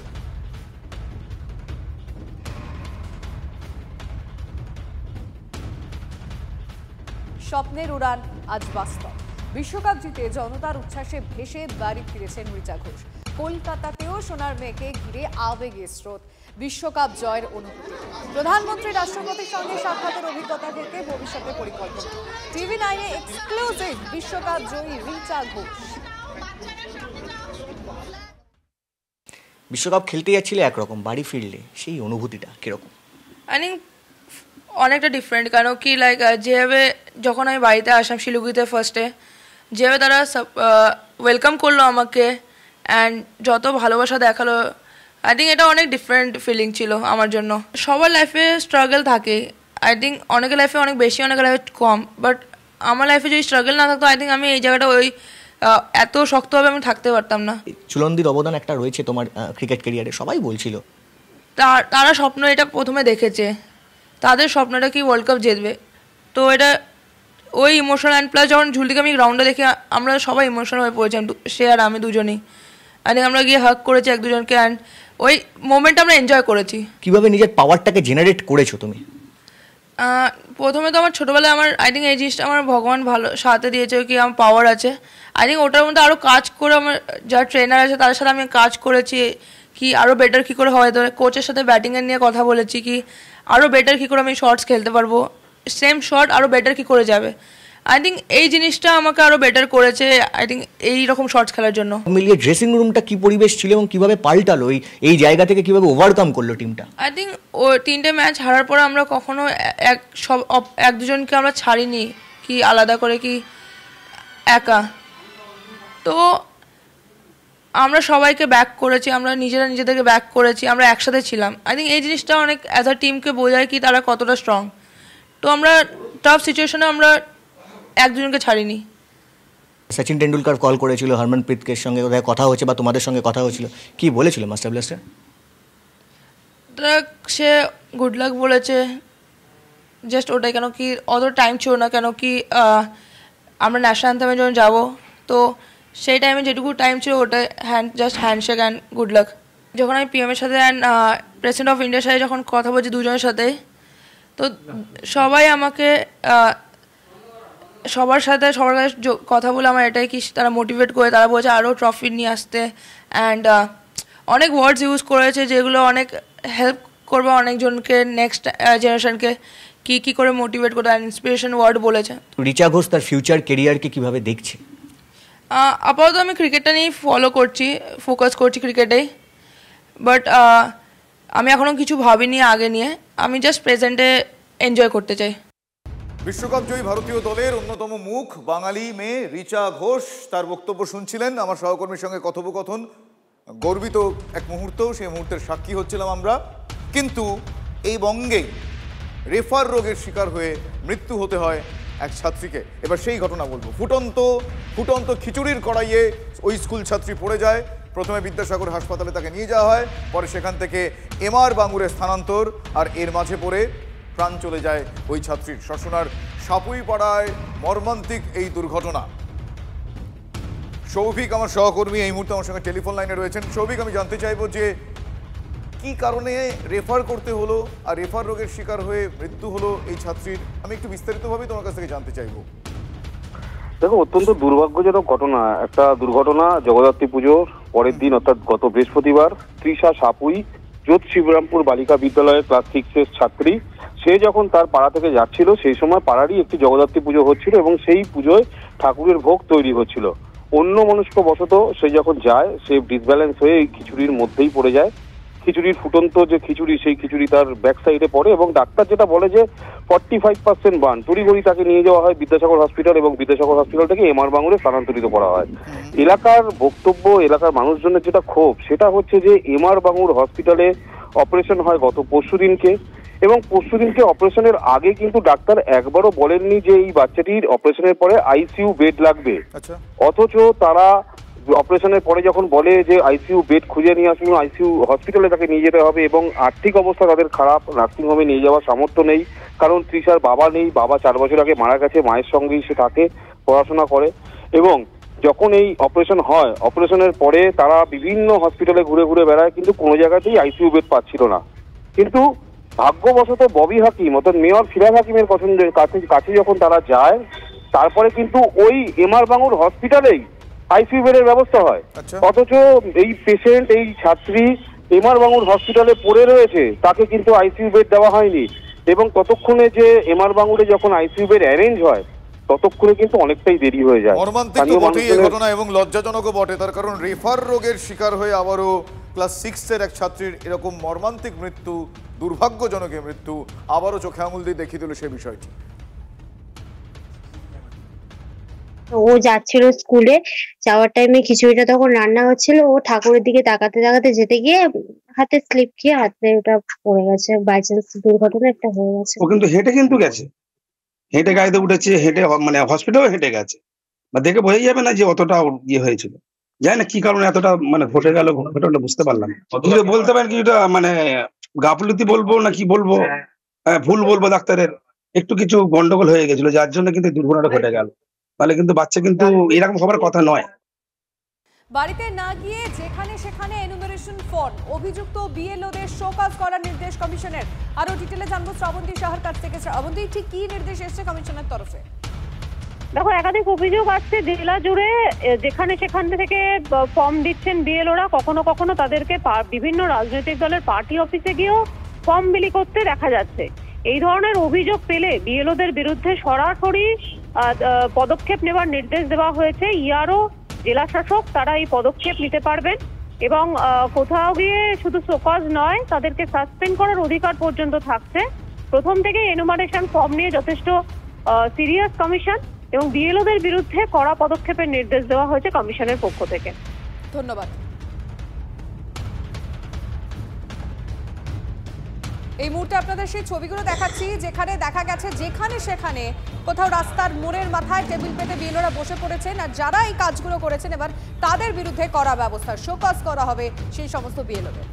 স্বপ্নের উড়ান আজ বাস্তব। বিশ্বকাপ জিতে জনতার উচ্ছ্বাসে ভেসে বাড়ি ফিরেছেন রিচা ঘোষ। কলকাতাতেও সোনার মেয়েকে ঘিরে আবেগের স্রোত। বিশ্বকাপ জয়ের অনুভূতি, প্রধানমন্ত্রী রাষ্ট্রপতির সঙ্গে সাক্ষাতের অভিজ্ঞতা থেকে ভবিষ্যতে পরিকল্পনা। TV9 এ এক্সক্লুসিভ বিশ্বকাপ জয়ী রিচা ঘোষ। বিশ্বকাপ খেলতে যাচ্ছিলে একরকম, বাড়ি ফিরলে সেই অনুভূতিটা কিরকম? আই থিঙ্ক অনেকটা ডিফারেন্ট, কারণ কি লাইক যেভাবে যখন আমি বাড়িতে আসলাম শিলিগুড়িতে ফার্স্টে, যেভাবে তারা ওয়েলকাম করলো আমাকে অ্যান্ড যত ভালোবাসা দেখালো, আই থিঙ্ক এটা অনেক ডিফারেন্ট ফিলিং ছিল আমার জন্য। সবার লাইফে স্ট্রাগল থাকে, আই থিঙ্ক অনেকের লাইফে অনেক বেশি, অনেকের লাইফে কম, বাট আমার লাইফে যদি স্ট্রাগল না থাকতো আই থিঙ্ক আমি এই জায়গাটা ওই এত শক্তভাবে আমি থাকতে পারতাম না। চুলন্দির অবদান একটা রয়েছে তোমার ক্রিকেট ক্যারিয়ারে, সবাই বলছিল। তারা স্বপ্ন এটা প্রথমে দেখেছে, তাদের স্বপ্নটা কি ওয়ার্ল্ড কাপ জিতবে, তো এটা ওই ইমোশনাল অ্যান্ড প্লাস যখন ঝুলদিকে আমি গ্রাউন্ডে দেখে আমরা সবাই ইমোশনাল হয়ে পড়েছিলাম, সে আর আমি দুজনেই। আই থিঙ্ক আমরা গিয়ে হাগ করেছি এক দুজনকে, অ্যান্ড ওই মোমেন্টটা আমরা এনজয় করেছি। কীভাবে নিজের পাওয়ারটাকে জেনারেট করেছো তুমি? প্রথমে তো আমার ছোটোবেলায় আমার আই থিঙ্ক এই জিনিসটা আমার ভগবান ভালো সাথে দিয়েছে কি আমার পাওয়ার আছে। আই থিঙ্ক ওটার মধ্যে আরও কাজ করে আমার যারা ট্রেনার আছে তাদের সাথে আমি কাজ করেছি, কি আরও বেটার কী করে হয়, কোচের সাথে ব্যাটিংয়ের নিয়ে কথা বলেছি কি আরও বেটার কী করে আমি শর্টস খেলতে পারবো, সেম শট আরও বেটার কী করে যাবে। আই থিঙ্ক এই জিনিসটা আমাকে আরো বেটার করেছে আই থিঙ্ক এই রকম শর্টস খেলার জন্য। মিলিয়ে ড্রেসিং রুমটা কি পরিবেশ ছিল এবং কিভাবে পাল্টালো এই জায়গা থেকে কিভাবে ওভারকাম করলো টিমটা? আই থিঙ্ক ও 3টে ম্যাচ হারার পরে আমরা কখনো এক দুজনকে আমরা ছাড়িনি কি আলাদা করে কি একা, তো আমরা সবাইকে ব্যাক করেছি, আমরা নিজেদেরকে ব্যাক করেছি, আমরা একসাথে ছিলাম। আই থিঙ্ক এই জিনিসটা অনেক অ্যাজ আ টিমকে বোঝায় কি তারা কতটা স্ট্রং। তো আমরা টাফ সিচুয়েশনে আমরা একজনকে ছাড়িনি। সচিন টেন্ডুলকার কল করেছিল হরমনপ্রীতকে সঙ্গে কোথায় কথা হয়েছে বা তোমাদের সঙ্গে কথা হয়েছিল, কি বলেছিল মাস্টার ব্লাস্টার? সে গুড লাক বলেছে, জাস্ট ওটাই। কেন কি অত টাইম ছিল না, কেন কি আমরা ন্যাশনাল অ্যান্থেমে যখন যাবো তো সেই টাইমে যেটুকু টাইম ছিল ওটা just handshake and good luck. যখন আমি পিএমের সাথে অ্যান্ড প্রেসিডেন্ট অফ ইন্ডিয়ার সাথে যখন কথা বলছি দুজনের সাথে, তো সবাই আমাকে সবার কাছে কথা বলে আমার এটাই কি তারা মোটিভেট করে, তারা বলছে আরও ট্রফি নিয়ে আসতে অ্যান্ড অনেক ওয়ার্ডস ইউজ করেছে যেগুলো অনেক হেল্প করবে অনেকজনকে, নেক্সট জেনারেশনকে কি করে মোটিভেট করে, ইন্সপিরেশন ওয়ার্ড বলেছে। রিচা ঘোষ তার ফিউচার কেরিয়ারকে কিভাবে দেখছে? আপাতত আমি ক্রিকেটটা নিয়েই ফলো করছি, ফোকাস করছি ক্রিকেটেই, বাট আমি এখনও কিছু ভাবিনি আগে নিয়ে, আমি জাস্ট প্রেজেন্টে এনজয় করতে চাই। বিশ্বকাপ জয়ী ভারতীয় দলের অন্যতম মুখ বাঙালি মেয়ে রিচা ঘোষ, তার বক্তব্য শুনছিলেন আমার সহকর্মীর সঙ্গে কথোপকথন। গর্বিত এক মুহূর্ত, সেই মুহূর্তের সাক্ষী হচ্ছিলাম আমরা। কিন্তু এই বঙ্গেই রেফার রোগের শিকার হয়ে মৃত্যু হতে হয় এক ছাত্রীকে। এবার সেই ঘটনা বলবো। ফুটন্ত খিচুড়ির কড়াইয়ে ওই স্কুল ছাত্রী পড়ে যায়। প্রথমে বিদ্যাসাগর হাসপাতালে তাকে নিয়ে যাওয়া হয়, পরে সেখান থেকে এমআর বাঙুরে স্থানান্তর, আর এর মাঝে পড়ে প্রাণ চলে যায় ওই ছাত্রীর। শর্ষণার সাপুইপাড়ায় মর্মান্তিক এই দুর্ঘটনা। সৌভিক আমার সহকর্মী এই মুহূর্তে আমার সঙ্গে টেলিফোন লাইনে রয়েছেন। সৌভিক, আমি জানতে চাইবো যে কি কারণে রেফার করতে হলো আর রেফার রোগের শিকার হয়ে মৃত্যু হলো এই ছাত্রীর, আমি একটু বিস্তারিতভাবে তোমার কাছ থেকে জানতে চাইবো। দেখো, অত্যন্ত দুর্ভাগ্যজনক ঘটনা। একটা দুর্ঘটনা জগদ্ধাত্রী পুজোর পরের দিন অর্থাৎ গত বৃহস্পতিবার তৃষা সাপুই যোধ শিবরামপুর বালিকা বিদ্যালয়ের ক্লাস 6-এর ছাত্রী। সে যখন তার পাড়া থেকে যাচ্ছিল সেই সময় পাড়ারই একটি জগদ্ধাত্রী পুজো হচ্ছিল এবং সেই পুজোয় ঠাকুরের ভোগ তৈরি হচ্ছিল। অন্য মনস্ক বশত সে যখন যায়, সে ডিসব্যালেন্স হয়ে এই খিচুড়ির মধ্যেই পড়ে যায়। খিচুড়ির ফুটন্ত যে খিচুড়ি, সেই খিচুড়ি তার ব্যাক সাইডে পড়ে এবং ডাক্তার যেটা বলে যে 45% বার্ন। তড়িঘড়ি তাকে নিয়ে যাওয়া হয় বিদ্যাসাগর হসপিটাল এবং বিদ্যাসাগর হসপিটাল থেকে এমআর বাঙুরে স্থানান্তরিত করা হয়। এলাকার বক্তব্য, এলাকার মানুষজনের যেটা ক্ষোভ, সেটা হচ্ছে যে এমআর বাঙুর হসপিটালে অপারেশন হয় গত পরশুদিনকে, এবং পরশুদিনকে অপারেশনের আগে কিন্তু ডাক্তার একবারও বলেননি যে এই বাচ্চাটির অপারেশনের পরে আইসিইউ বেড লাগবে। অথচ তারা অপারেশনের পরে যখন বলে যে আইসিইউ বেড খুঁজে নিয়ে আসুন, আইসিইউ হসপিটালে তাকে নিয়ে যেতে হবে, এবং আর্থিক অবস্থা তাদের খারাপ, নার্সিংহোমে নিয়ে যাওয়ার সামর্থ্য নেই, কারণ তৃষার বাবা নেই, বাবা 4 বছর আগে মারা গেছে, মায়ের সঙ্গেই সে থাকে, পড়াশোনা করে। এবং যখন এই অপারেশন হয়, অপারেশনের পরে তারা বিভিন্ন হসপিটালে ঘুরে ঘুরে বেড়ায়, কিন্তু কোনো জায়গাতেই আইসিইউ বেড পাচ্ছিল না। কিন্তু ভাগ্যবশত ববি হাকিম অর্থাৎ মেয়র ফিরাজ হাকিমের কাছে যখন তারা যায়, তারপরে কিন্তু ওই এমআর বাঙুর হসপিটালেই আইসিইউ বেডের ব্যবস্থা হয়। অথচ এই পেশেন্ট, এই ছাত্রী এমআর বাঙুর হসপিটালে পড়ে রয়েছে, তাকে কিন্তু আইসিইউ বেড দেওয়া হয়নি। এবং ততক্ষণে যে এমআর বাঙুরে যখন আইসিইউ বেড অ্যারেঞ্জ হয়, ততক্ষণে কিন্তু অনেকটাই দেরি হয়ে যায়। মর্মান্তিক তো বটেই এই ঘটনা এবং লজ্জাজনকও বটে, তার কারণ রেফার রোগের শিকার হয়ে আবারও ক্লাস 6-এর এক ছাত্রীর এরকম মর্মান্তিক মৃত্যু, দুর্ভাগ্যজনক মৃত্যু আবারও চোখে আঙুল দিয়ে দেখিয়ে দিল সে বিষয়টি। ও যাচ্ছিল স্কুলে, যাওয়ার টাইমে খিচুড়িটা তখন রান্না হচ্ছিল, ও ঠাকুরের দিকে তাকাতে তাকাতে যেতে গিয়ে হাতে স্লিপ খেয়ে হাতে ওটা পড়ে গেছে। বাই চান্স দুর্ঘটনা একটা হয়ে গেছে। ও কিন্তু হেঁটে গেছে, হেঁটে গাড়িতে উঠেছে, হেঁটে মানে হসপিটালে হেঁটে গেছে, বা দেখে বোঝা যাবে না যে অতটা ইয়ে হয়েছিল। জানি না কি কারণে এতটা মানে ঘটে গেল, ঘটনাটা বুঝতে পারলাম না। বলতে পারেন কি এটা মানে গাফলতি বলবো না কি বলবো, ভুল বলবো, ডাক্তারের একটু কিছু গন্ডগোল হয়ে গেছিল, যার জন্য কিন্তু দুর্ঘটনাটা ঘটে গেল। তাহলে কিন্তু বাচ্চা কিন্তু এরকম হবার কথা নয়। বাড়িতে না গিয়ে যেখানে সেখানে এনুমারেশন ফর্ম, অভিযুক্ত বিএলওদের শোকজ করার নির্দেশ কমিশনের। আরো ডিটেইলে জানবো শ্রাবন্তী সাহার কাছ থেকে। শ্রাবন্তী, ঠিক কি নির্দেশ এসেছে কমিশনের তরফে? দেখো, একাধিক অভিযোগ আসছে জেলা জুড়ে, যেখানে সেখান থেকে ফর্ম দিচ্ছেন বিএলওরা। কখনো কখনো তাদেরকে বিভিন্ন রাজনৈতিক দলের পার্টি অফিসে গিয়েও ফর্ম বিলি করতে দেখা যাচ্ছে। এই ধরনের অভিযোগ পেলে বিএলওদের বিরুদ্ধে সরাসরি পদক্ষেপ নেওয়ার নির্দেশ দেওয়া হয়েছে। ইয়ারও জেলা শাসক তারা এই পদক্ষেপ নিতে পারবেন এবং কোথাও গিয়ে শুধু শোকজ নয়, তাদেরকে সাসপেন্ড করার অধিকার পর্যন্ত থাকছে। প্রথম থেকে এনুমারেশন ফর্ম নিয়ে যথেষ্ট সিরিয়াস কমিশন এবং বিএলওদের বিরুদ্ধে কড়া পদক্ষেপের নির্দেশ দেওয়া হয়েছে কমিশনের পক্ষ থেকে। ধন্যবাদ। এই মুহূর্তে আপনাদের সেই ছবিগুলো দেখাচ্ছি যেখানে দেখা গেছে যেখানে সেখানে কোথাও রাস্তার মোড়ের মাথায় টেবিল পেতে বিএলওরা বসে পড়েছেন, আর যারা এই কাজগুলো করেছেন এবার তাদের বিরুদ্ধে কড়া ব্যবস্থা শোকজ করা হবে সেই সমস্ত বিএলওদের।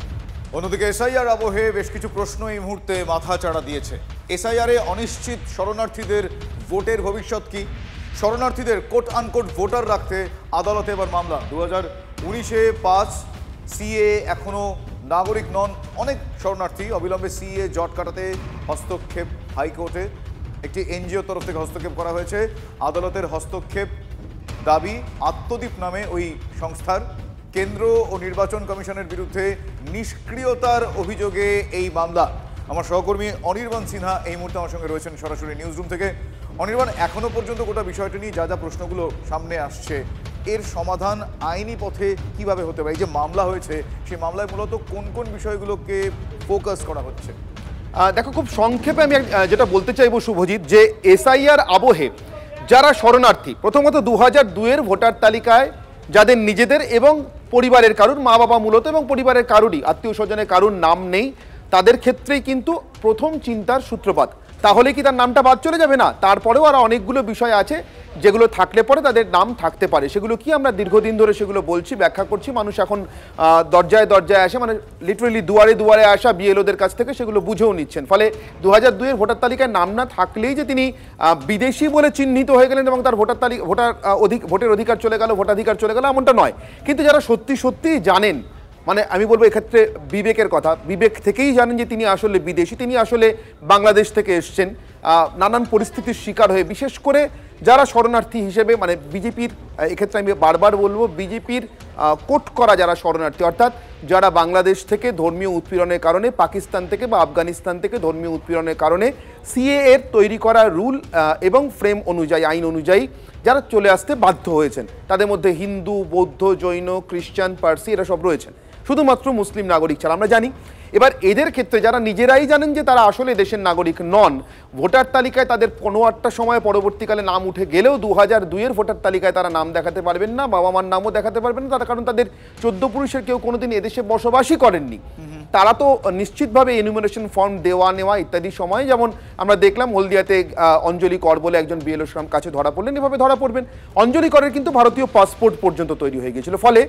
অন্যদিকে এসআইআর আবহে বেশ কিছু প্রশ্ন এই মুহূর্তে মাথা চাড়া দিয়েছে। এসআইআরে অনিশ্চিত শরণার্থীদের ভোটের ভবিষ্যৎ কি? শরণার্থীদের কোট আনকোট ভোটার রাখতে আদালতে এবার মামলা। 2019-এ পাস সিএ এখনও নাগরিক নন অনেক শরণার্থী। অবিলম্বে সিএ জট কাটাতে হস্তক্ষেপ হাইকোর্টে, একটি এনজিওর তরফ থেকে হস্তক্ষেপ করা হয়েছে। আদালতের হস্তক্ষেপ দাবি আত্মদ্বীপ নামে ওই সংস্থার। কেন্দ্র ও নির্বাচন কমিশনের বিরুদ্ধে নিষ্ক্রিয়তার অভিযোগে এই মামলা। আমার সহকর্মী অনির্বাণ সিনহা এই মুহূর্তে আমার সঙ্গে রয়েছেন সরাসরি নিউজ রুম থেকে। অনির্বাণ, এখনো পর্যন্ত গোটা বিষয়টা নিয়ে যা যা প্রশ্নগুলো সামনে আসছে, এর সমাধান আইনি পথে কিভাবে হতে পারে? এই যে মামলা হয়েছে সেই মামলায় মূলত কোন কোন বিষয়গুলোকে ফোকাস করা হচ্ছে? দেখো, খুব সংক্ষেপে আমি যেটা বলতে চাইবো শুভজিৎ, যে এসআইআর আবহে যারা শরণার্থী, প্রথমত 2002-এর ভোটার তালিকায় যাদের নিজেদের এবং পরিবারের কারুর, মা বাবা মূলত এবং পরিবারের কারুরই আত্মীয় স্বজনের কারুর নাম নেই, তাদের ক্ষেত্রেই কিন্তু প্রথম চিন্তার সূত্রপাত। তাহলে কি তার নামটা বাদ চলে যাবে? না, তারপরেও আরও অনেকগুলো বিষয় আছে যেগুলো থাকলে পরে তাদের নাম থাকতে পারে। সেগুলো কি আমরা দীর্ঘদিন ধরে সেগুলো বলছি, ব্যাখ্যা করছি। মানুষ এখন দরজায় দরজায় আসে, মানে লিটারেলি দুয়ারে দুয়ারে আসা বিএলওদের কাছ থেকে সেগুলো বুঝেও নিচ্ছেন। ফলে 2002-এর ভোটার তালিকায় নাম না থাকলেই যে তিনি বিদেশি বলে চিহ্নিত হয়ে গেলেন এবং তার ভোটের অধিকার চলে গেল, ভোটাধিকার চলে গেল, এমনটা নয়। কিন্তু যারা সত্যি সত্যিই জানেন, মানে আমি বলবো এক্ষেত্রে বিবেকের কথা, বিবেক থেকেই জানেন যে তিনি আসলে বিদেশি, তিনি আসলে বাংলাদেশ থেকে এসছেন নানান পরিস্থিতির শিকার হয়ে, বিশেষ করে যারা শরণার্থী হিসেবে, মানে বিজেপির, এক্ষেত্রে আমি বারবার বলবো বিজেপির কোট করা যারা শরণার্থী, অর্থাৎ যারা বাংলাদেশ থেকে ধর্মীয় উৎপীড়নের কারণে, পাকিস্তান থেকে বা আফগানিস্তান থেকে ধর্মীয় উৎপীড়নের কারণে সিএ এর তৈরি করা রুল এবং ফ্রেম অনুযায়ী, আইন অনুযায়ী যারা চলে আসতে বাধ্য হয়েছেন, তাদের মধ্যে হিন্দু, বৌদ্ধ, জৈন, খ্রিস্টান, পার্সি এরা সব রয়েছেন, শুধুমাত্র মুসলিম নাগরিক ছাড়া। আমরা জানি এবার এদের ক্ষেত্রে যারা নিজেরাই জানেন যে তারা আসলে দেশের নাগরিক নন, ভোটার তালিকায় তাদের কোনো একটা সময় পরবর্তীকালে নাম উঠে গেলেও 2002-এর ভোটার তালিকায় তারা নাম দেখাতে পারবেন না, বাবা মার নামও দেখাতে পারবেন না, তার কারণ তাদের 14 পুরুষের কেউ কোনোদিন এদেশে বসবাসই করেননি। তারা তো নিশ্চিতভাবে এনুমিনেশন ফর্ম দেওয়া নেওয়া ইত্যাদি সময়, যেমন আমরা দেখলাম হলদিয়াতে অঞ্জলি কর বলে একজন বিএলওর কাছে ধরা পড়লেন, এভাবে ধরা পড়বেন। অঞ্জলি করের কিন্তু ভারতীয় পাসপোর্ট পর্যন্ত তৈরি হয়ে গিয়েছিল। ফলে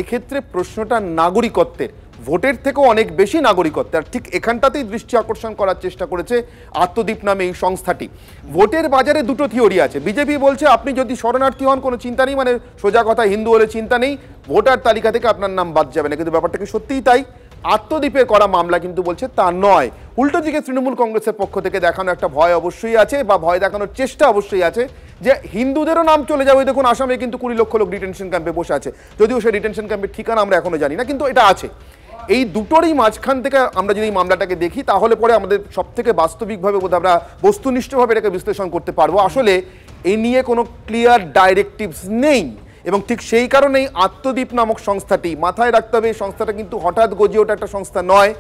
এক্ষেত্রে প্রশ্নটা নাগরিকত্বের, ভোটের থেকেও অনেক বেশি নাগরিকত্বের। ঠিক এখানটাতেই দৃষ্টি আকর্ষণ করার চেষ্টা করেছে আত্মদ্বীপ নামে এই সংস্থাটি। ভোটের বাজারে দুটো থিওরি আছে। বিজেপি বলছে আপনি যদি শরণার্থী হন কোনো চিন্তা নেই, মানে সোজা কথা হিন্দু হলে চিন্তা নেই, ভোটার তালিকা থেকে আপনার নাম বাদ যাবে না। কিন্তু ব্যাপারটা কি সত্যিই তাই? আত্মদ্বীপের করা মামলা কিন্তু বলছে তা নয়। উল্টো দিকে তৃণমূল কংগ্রেসের পক্ষ থেকে দেখানো একটা ভয় অবশ্যই আছে, বা ভয় দেখানোর চেষ্টা অবশ্যই আছে যে হিন্দুদেরও নাম চলে যাবে। দেখুন আসামে কিন্তু 20 লক্ষ লোক ডিটেনশন ক্যাম্পে বসে আছে, যদিও সেই ডিটেনশন ক্যাম্পের ঠিকানা আমরা এখনো জানি না, কিন্তু এটা আছে। এই দুটোরই মাঝখান থেকে আমরা যদি মামলাটাকে দেখি তাহলে পরে আমাদের সব থেকে বাস্তবিকভাবে বোধহয় আমরা বস্তুনিষ্ঠভাবে এটাকে বিশ্লেষণ করতে পারবো। আসলে এই নিয়ে কোনো ক্লিয়ার ডাইরেক্টিভস নেই, এবং ঠিক সেই কারণেই আত্মদ্বীপ নামক সংস্থাটি, মাথায় রাখতে হবে এই সংস্থাটা কিন্তু হঠাৎ গজিয়ে ওঠা একটা সংস্থা নয়।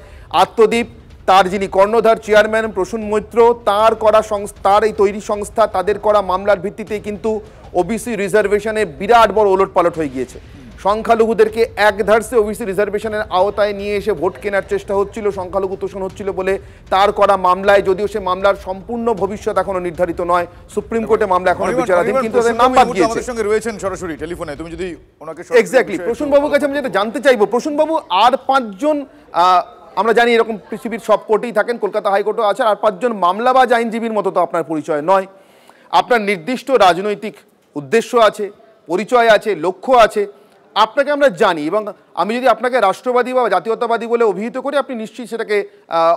আত্মদ্বীপ, তার যিনি কর্ণধার চেয়ারম্যান প্রসূন মৈত্র, তার করা তার এই তৈরি সংস্থা, তাদের করা মামলার ভিত্তিতে কিন্তু ওবিসি রিজার্ভেশনে বিরাট বড় ওলটপালট হয়ে গিয়েছে। সংখ্যালঘুদেরকে একধার্সে ওবিসি রিজার্ভেশনের আওতায় নিয়ে এসে ভোট কেনার চেষ্টা হচ্ছিল, সংখ্যালঘু তোষণ হচ্ছিল বলে তার করা মামলায়, যদিও সে মামলার সম্পূর্ণ ভবিষ্যৎ এখনো নির্ধারিত নয়, সুপ্রিম কোর্টে মামলা এখনো বিচারাধীন, কিন্তু তাদের নাম বাদ গিয়েছে। আমাদের সঙ্গে রয়েছেন সরাসরি টেলিফোনে, তুমি যদি ওনাকে এক্স্যাক্টলি প্রসূন বাবুর কাছে আমি যেটা জানতে চাইবো, প্রসূন বাবু আর 5 জন, আমরা জানি এরকম পৃথিবীর সব কোর্টেই থাকেন, কলকাতা হাইকোর্টও আছে, আর 5 জন মামলাবাজ আইনজীবীর মতো তো আপনার পরিচয় নয়। আপনার নির্দিষ্ট রাজনৈতিক উদ্দেশ্য আছে, পরিচয় আছে, লক্ষ্য আছে, আপনাকে আমরা জানি। এবং আমি যদি আপনাকে রাষ্ট্রবাদী বা জাতীয়তাবাদী বলে অভিহিত করি, আপনি নিশ্চয়ই সেটাকে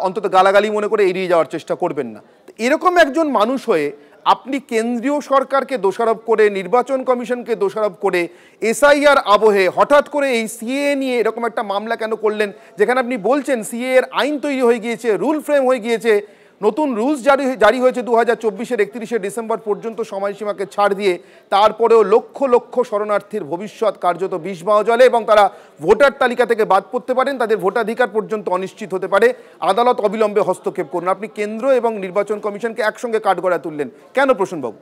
অন্তত গালাগালি মনে করে এড়িয়ে যাওয়ার চেষ্টা করবেন না। এরকম একজন মানুষ হয়ে আপনি কেন্দ্রীয় সরকারকে দোষারোপ করে, নির্বাচন কমিশনকে দোষারোপ করে, এসআইআর আবহে হঠাৎ করে এই সিএ নিয়ে এরকম একটা মামলা কেন করলেন, যেখানে আপনি বলছেন সিএ এর আইন তৈরি হয়ে গিয়েছে, রুল ফ্রেম হয়ে গিয়েছে, নতুন রুলস জারি হয়েছে 2024-এর 31শে ডিসেম্বর পর্যন্ত সময়সীমাকে ছাড় দিয়ে, তারপরেও লক্ষ লক্ষ শরণার্থীর ভবিষ্যৎ কার্যত বিষবাও জলে এবং তারা ভোটার তালিকা থেকে বাদ পড়তে পারেন, তাদের ভোটাধিকার পর্যন্ত অনিশ্চিত হতে পারে। আদালত অবিলম্বে হস্তক্ষেপ করুন। আপনি কেন্দ্র এবং নির্বাচন কমিশনকে একসঙ্গে কাঠগড়ায় তুললেন কেন প্রসূনবাবু?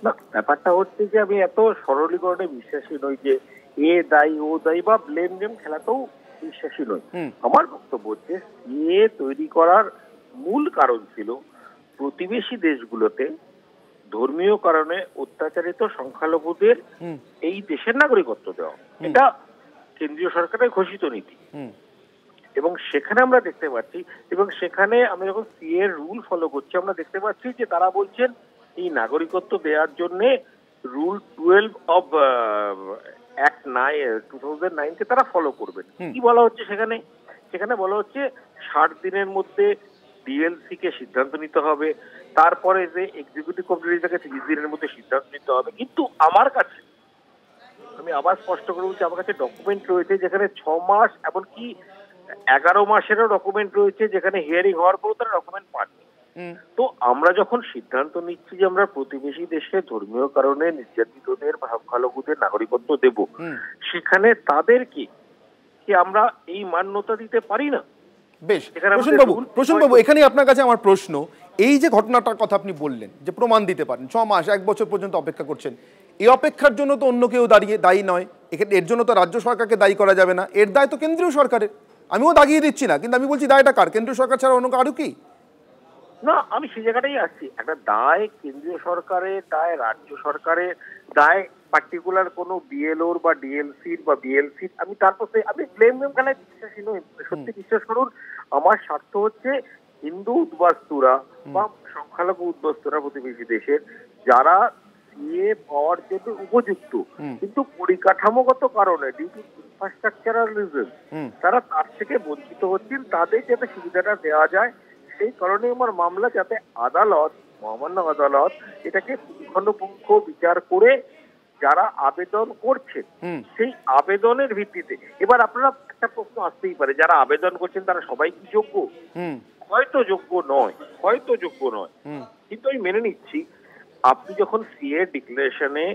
না, ব্যাপারটা হচ্ছে যে আমি এত সরলীকরণে বিশ্বাসী নই যে এ দায়ী ও দায়ী বা ব্লেম গেম খেলাতেও বিশ্বাসী নই। আমার বক্তব্য হচ্ছে সিএ তৈরি করার মূল কারণ ছিল প্রতিবেশী দেশগুলোতে ধর্মীয় কারণে অত্যাচারিত সংখ্যালঘুদের এই দেশের নাগরিকত্ব দেওয়া। এটা কেন্দ্রীয় সরকারের ঘোষিত নীতি এবং সেখানে আমরা দেখতে পাচ্ছি, এবং সেখানে আমরা যখন সিএ এর রুল ফলো করছি আমরা দেখতে পাচ্ছি যে তারা বলছেন এই নাগরিকত্ব দেওয়ার জন্য রুল 12 অফ অ্যাক্ট 2009 কে তারা ফলো করবেন। কি বলা হচ্ছে সেখানে? সেখানে বলা হচ্ছে 60 দিনের মধ্যে ডিএলসি কে সিদ্ধান্ত নিতে হবে, তারপরে যে এক্সিকিউটিভ কমিটিটাকে 30 দিনের মধ্যে সিদ্ধান্ত নিতে হবে। কিন্তু আমার কাছে, আমি আবার স্পষ্ট করে বলছি, আমার কাছে ডকুমেন্ট রয়েছে যেখানে 6 মাস এমনকি 11 মাসেরও ডকুমেন্ট রয়েছে যেখানে হিয়ারিং হওয়ার পর তারা ডকুমেন্ট পাননি। তো আমরা যখন সিদ্ধান্ত নিচ্ছি যে আমরা প্রতিবেশী দেশে ধর্মীয় কারণে নির্যাতিতদের বা সংখ্যালঘুদের নাগরিকত্ব দেব, সেখানে তাদেরকে কি আমরা এই মান্যতা দিতে পারি না? বেশ, প্রসূনবাবু এখানে আপনার কাছে আমার প্রশ্ন, এই যে ঘটনাটার কথা আপনি বললেন যে প্রমাণ দিতে পারেন, 6 মাস 1 বছর পর্যন্ত অপেক্ষা করছেন, এই অপেক্ষার জন্য তো অন্য কেউ দায়ী নয়, এর জন্য তো রাজ্য সরকারকে দায়ী করা যাবে না, এর দায় তো কেন্দ্রীয় সরকারের। আমিও দাগিয়ে দিচ্ছি না, কিন্তু আমি বলছি দায়টা কার? কেন্দ্রীয় সরকার ছাড়া অন্য কারো কি? না, আমি সেই জায়গাটাই আসছি। একটা দায় কেন্দ্রীয় সরকারের, দায় রাজ্য সরকারের, দায় পার্টিকুলার কোনো বিএলওর বা ডিএলসির বা বিএলসির। আমি তারপর আমি ব্লেম গেম খেলায় বিশ্বাসী নই। সত্যি বিশ্বাস করুন, আমার স্বার্থ হচ্ছে হিন্দু উদ্বাস্তুরা বা সংখ্যালঘু উদ্বাস্তুরা প্রতিবেশী দেশের যারা সিএ পাওয়ার জন্য উপযুক্ত, কিন্তু পরিকাঠামোগত কারণে ডিউ টু ইনফ্রাস্ট্রাকচারাল রিজন তারা তার থেকে বঞ্চিত হচ্ছেন, তাদের যাতে সুবিধাটা দেওয়া যায় সেই কারণে আমার মামলা, যাতে আদালত, মহামান্য আদালত এটাকে পুঙ্খানুপুঙ্খ বিচার করে যারা আবেদন করছেন সেই আবেদনের ভিত্তিতে। এবার আপনারা একটা প্রশ্ন আসতেই পারে, যারা আবেদন করছেন তারা সবাই কি যোগ্য? হয়তো যোগ্য নয়, কিন্তু আমি মেনে নিচ্ছি আপনি যখন সিএ ডিক্লারেশনে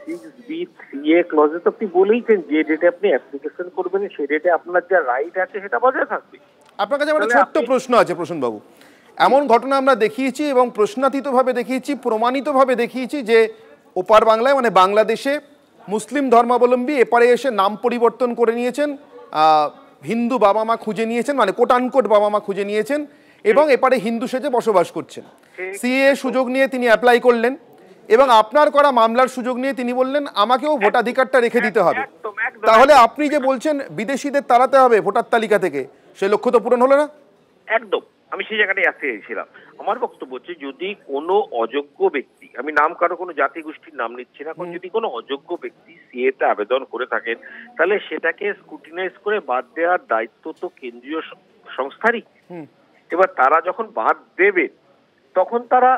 6B3A ক্লজে তো আপনি বলেইছেন যে ডেটে আপনি অ্যাপ্লিকেশন করবেন সেই ডেটে আপনার যা রাইট আছে সেটা বজায় থাকবে। আপনার কাছে একটা ছোট্ট প্রশ্ন আছে প্রসূনবাবু, এমন ঘটনা আমরা দেখিয়েছি এবং প্রশ্নাতীতভাবে দেখিয়েছি, প্রমাণিতভাবে দেখিয়েছি যে ওপার বাংলায় মানে বাংলাদেশে মুসলিম ধর্মাবলম্বী এপারে এসে নাম পরিবর্তন করে নিয়েছেন, হিন্দু বাবা মা খুঁজে নিয়েছেন, মানে কোটানকোট বাবা মা খুঁজে নিয়েছেন এবং এপারে হিন্দু সেজে বসবাস করছেন। সিএ সুযোগ নিয়ে তিনি অ্যাপ্লাই করলেন এবং আপনার করা মামলার সুযোগ নিয়ে তিনি বললেন আমাকেও ভোটাধিকারটা রেখে দিতে হবে। তাহলে আপনি যে বলছেন বিদেশিদের তাড়াতে হবে ভোটার তালিকা থেকে, সেই লক্ষ্য তো পূরণ হলো না। একদম, আমি সেই জায়গাটাই আসতে চাইছিলাম। আমার বক্তব্য হচ্ছে যদি কোনো অযোগ্য ব্যক্তি, আমি নাম কারো কোনো জাতি গোষ্ঠীর নাম নিচ্ছি না, যদি কোনো অযোগ্য ব্যক্তি সিএ তে আবেদন করে থাকেন তাহলে সেটাকে স্ক্রুটিনাইজ করে বাদ দেওয়ার দায়িত্ব তো কেন্দ্রীয় সংস্থারই। এবার তারা যখন বাদ দেবে তখন তারা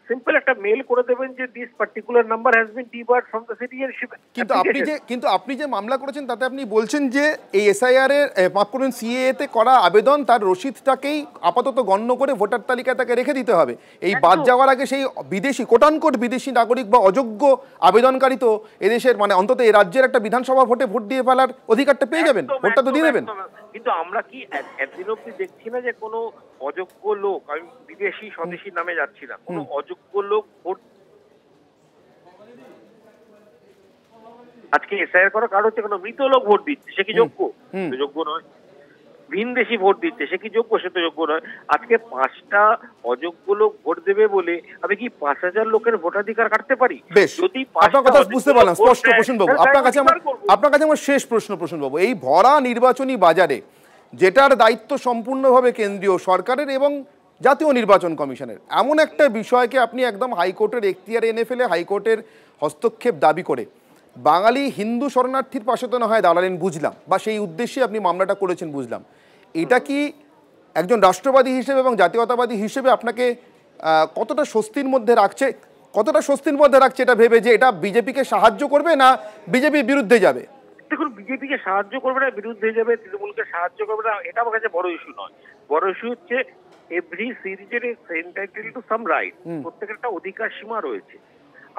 সিম্পল একটা মেল করে দেবেন যে this particular number has been debarred from the citizenship. কিন্তু আপনি যে মামলা করেছেন তাতে আপনি বলছেন যে এই এসআইআর এর মাফ করুন সিএএ তে করা আবেদন তার রসিদটাকেই আপাতত গণ্য করে ভোটার তালিকায় তাকে রেখে দিতে হবে। এই বাদ যাওয়ার আগে সেই বিদেশি কোটানকোট বিদেশি নাগরিক বা অযোগ্য আবেদনকারী তো এদেশের মানে অন্তত এই রাজ্যের একটা বিধানসভা ভোটে ভোট দিয়ে ফেলার অধিকারটা পেয়ে যাবেন, ভোটটা তো দিয়ে দেবেন। কিন্তু আমরা কি একদিন অব্দি দেখছি না যে কোনো অযোগ্য লোক, আমি বিদেশি স্বদেশী নামে যাচ্ছি না, কোনো অযোগ্য লোক ভোট আজকে এসআইআর করার কারণ হচ্ছে কোনো মৃত লোক ভোট দিচ্ছে, সে কি যোগ্য? যোগ্য নয়। ভিনদেশি ভোট দিচ্ছে, সে কি যোগ্য? সে তো যোগ্য নয়। আজকে 5টা অযোগ্য লোক ভোট দেবে বলে আমি কি 5000 লোকের ভোটাধিকার কাটতে পারি? যদি আপনার কথা বুঝতে পারলাম স্পষ্ট প্রসূনবাবু। আপনার কাছে আমার শেষ প্রশ্ন প্রসূনবাবু, এই ভরা নির্বাচনী বাজারে যেটার দায়িত্ব সম্পূর্ণভাবে কেন্দ্রীয় সরকারের এবং জাতীয় নির্বাচন কমিশনের, এমন একটা বিষয়কে আপনি একদম হাইকোর্টের এখতিয়ারে এনে ফেলে হাইকোর্টের হস্তক্ষেপ দাবি করে বাঙালি হিন্দু শরণার্থীর পাশে তো না হয় দাঁড়ালেন বুঝলাম, বা সেই উদ্দেশ্যে আপনি মামলাটা করেছেন বুঝলাম, এটা কি একজন রাষ্ট্রবাদী হিসেবে এবং জাতীয়তাবাদী হিসেবে আপনাকে কতটা স্বস্তির মধ্যে রাখছে এটা ভেবে যে এটা বিজেপিকে সাহায্য করবে না বিজেপির বিরুদ্ধে যাবে? দেখুন, বিজেপিকে সাহায্য করবে না বিরুদ্ধে যাবে, তৃণমূলকে সাহায্য করবে না, এটা আমার কাছে বড় ইস্যু নয়। বড় ইস্যু হচ্ছে every citizen is entitled to some right, প্রত্যেকের একটা অধিকার সীমা রয়েছে।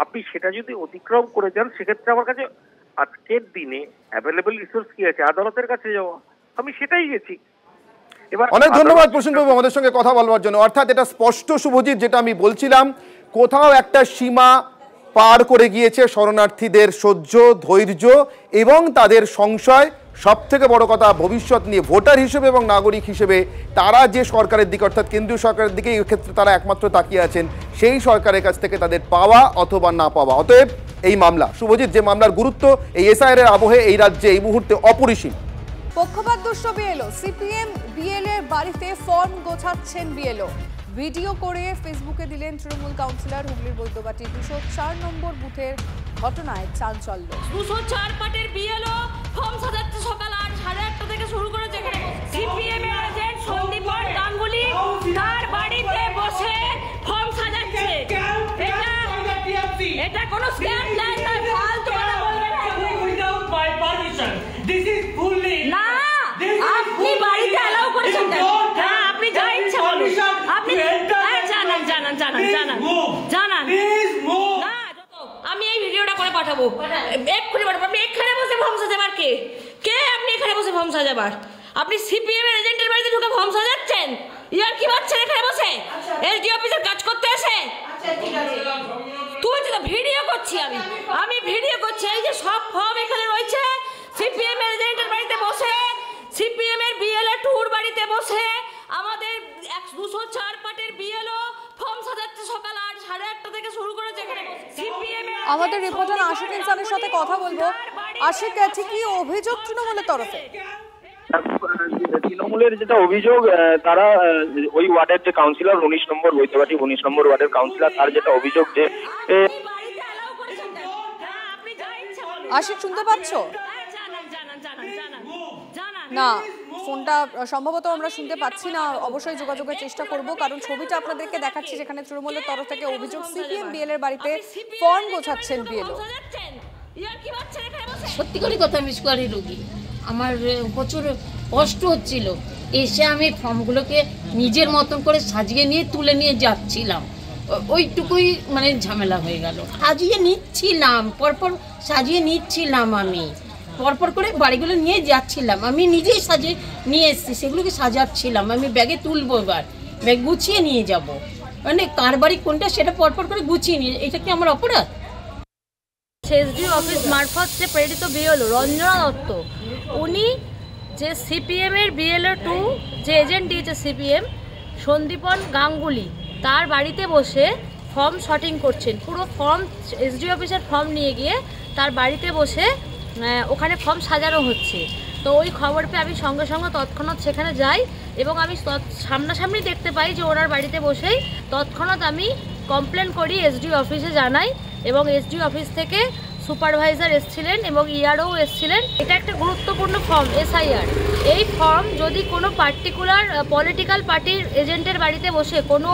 আপনি সেটা যদি অতিক্রম করে যান, সেক্ষেত্রে আমার কাছে আজকের দিনে অ্যাভেলেবল রিসোর্স কি আছে? আদালতের কাছে যাওয়া। আমি সেটাই গেছি। এবার অনেক ধন্যবাদ প্রসেনবাবু আমাদের সঙ্গে কথা বলবার জন্য। অর্থাৎ এটা স্পষ্ট শুভজিৎ, যেটা আমি বলছিলাম, কোথাও একটা সীমা পার করে গিয়েছে শরণার্থীদের সহ্য, ধৈর্য এবং তাদের সংশয়। সব থেকে বড় কথা, ভবিষ্যৎ নিয়ে ভোটার হিসেবে এবং নাগরিক হিসেবে তারা যে সরকারের দিকে, অর্থাৎ কেন্দ্রীয় সরকারের দিকে এই ক্ষেত্রে তারা একমাত্র তাকিয়ে আছেন, সেই সরকারের কাছ থেকে তাদের পাওয়া অথবা না পাওয়া। অতএব এই মামলা, শুভজিৎ, যে মামলার গুরুত্ব এই এসআইআর এর আবহে এই রাজ্যে এই মুহূর্তে অপরিসীম। পক্ষপাতদুষ্ট বিএলও, সিপিএম বিএলএর বাড়িতে ফর্ম গোছাচ্ছেন বিএলও। ভিডিও করে ফেসবুকে দিলেন তৃণমূল কাউন্সিলর। হুগলির বৈদ্যবাটি 204 নম্বর বুথের ঘটনায় চাঞ্চল্য। 204 পাটের বিএলও ফর্ম সাজাচ্ছে সকাল 8:30 থেকে শুরু করে, যেখানে সিপিএম এর এজেন্ট সন্দীপ গাঙ্গুলি তার বাড়িতে বসে ফর্ম সাজাচ্ছে। এটা কোনো স্ক্যাম নয়, তাই ফালতু কথা বলবেন না। Without my permission, this is fully না। আপনি বাড়িতে অ্যালাউ করেছেন না? হ্যাঁ, আপনি যা ইচ্ছা বলুন। আপনি জানান জানান জানান জানান জানান। না, আমি এই ভিডিওটা করে পাঠাবো, এক্ষুনি পাঠাবো। আপনি এখানে বসে ফর্ম সাজাবার কে? আপনি এখানে বসে ফর্ম সাজাবার? আপনি সিপিএম এর এজেন্টের বাড়িতে ঢুকে ফর্ম সাজাচ্ছেন? ইয়ার কি বাচ্চা এখানে বসে এসডি অফিসের কাজ করতে এসে? তুই তো ভিডিও করছি, আমি ভিডিও করছি। এই যে সব ফর্ম এখানে রয়েছে, সিপিএম এর এজেন্টের বাড়িতে বসে, সিপিএম এর বিএলএ টুর বাড়িতে বসে আমাদের 204 পাটের বিএলও ফর্ম সাজাচ্ছে সকাল 8:30 থেকে শুরু করে, যেখানে সিপিএম এর আমাদের রিপোর্টার আশিক ইনসানের সাথে কথা বলবো। আশিক, ঠিকই অভিযোগ তৃণমূলের তরফে? তৃণমূলের যেটা অভিযোগ, তারা ওই ওয়ার্ডের যে কাউন্সিলর 19 নম্বর বৈদ্যবাটি 19 নম্বর ওয়ার্ডের কাউন্সিলর, তার যেটা অভিযোগ যে আশিক শুনতে পাচ্ছ? না, ফোনটা সম্ভবত আমরা শুনতে পাচ্ছি না। অবশ্যই যোগাযোগের চেষ্টা করব, কারণ ছবিটা আপনাদেরকে দেখাচ্ছি যেখানে তৃণমূলের তরফ থেকে অভিযোগ সিপিএম বিএলএর বাড়িতে ফর্ম গোছাচ্ছেন বিএলও। সত্যি করে কথা, আমি সুগারের রোগী, আমার প্রচুর কষ্ট হচ্ছিল। এসে আমি ফর্মগুলোকে নিজের মতন করে সাজিয়ে নিয়ে তুলে নিয়ে যাচ্ছিলাম, ওইটুকুই মানে ঝামেলা হয়ে গেল। সাজিয়ে নিচ্ছিলাম, পরপর সাজিয়ে নিচ্ছিলাম, আমি পরপর করে বাড়িগুলো নিয়ে যাচ্ছিলাম। আমি নিজেই সাজিয়ে নিয়ে এসেছি, সেগুলোকে সাজাচ্ছিলাম। আমি ব্যাগে তুলবো, এবার ব্যাগ গুছিয়ে নিয়ে যাব, মানে কার বাড়ি কোনটা সেটা পরপর করে গুছিয়ে নিয়ে, এটা কি আমার অপরাধ? এসডি অফিস মারফত যে প্রেরিত বিএলও রঞ্জনা দত্ত, উনি যে সিপিএম এর বিএলও 2 যে এজেন্ট দিয়েছে সিপিএম সন্দীপন গাঙ্গুলি, তার বাড়িতে বসে ফর্ম শর্টিং করছেন। পুরো ফর্ম এসডি অফিসের ফর্ম নিয়ে গিয়ে তার বাড়িতে বসে ওখানে ফর্ম সাজানো হচ্ছে। তো ওই খবর পেয়ে আমি সঙ্গে সঙ্গে তৎক্ষণাৎ সেখানে যাই এবং আমি সামনাসামনি দেখতে পাই যে ওনার বাড়িতে বসেই তৎক্ষণাৎ আমি কমপ্লেন করি, এসডি অফিসে জানাই এবং এসডি অফিস থেকে সুপারভাইজার এসছিলেন এবং ইআরও এসছিলেন। এটা একটা গুরুত্বপূর্ণ ফর্ম, এসআইআর। এই ফর্ম যদি কোনো পার্টিকুলার পলিটিক্যাল পার্টির এজেন্টের বাড়িতে বসে কোনো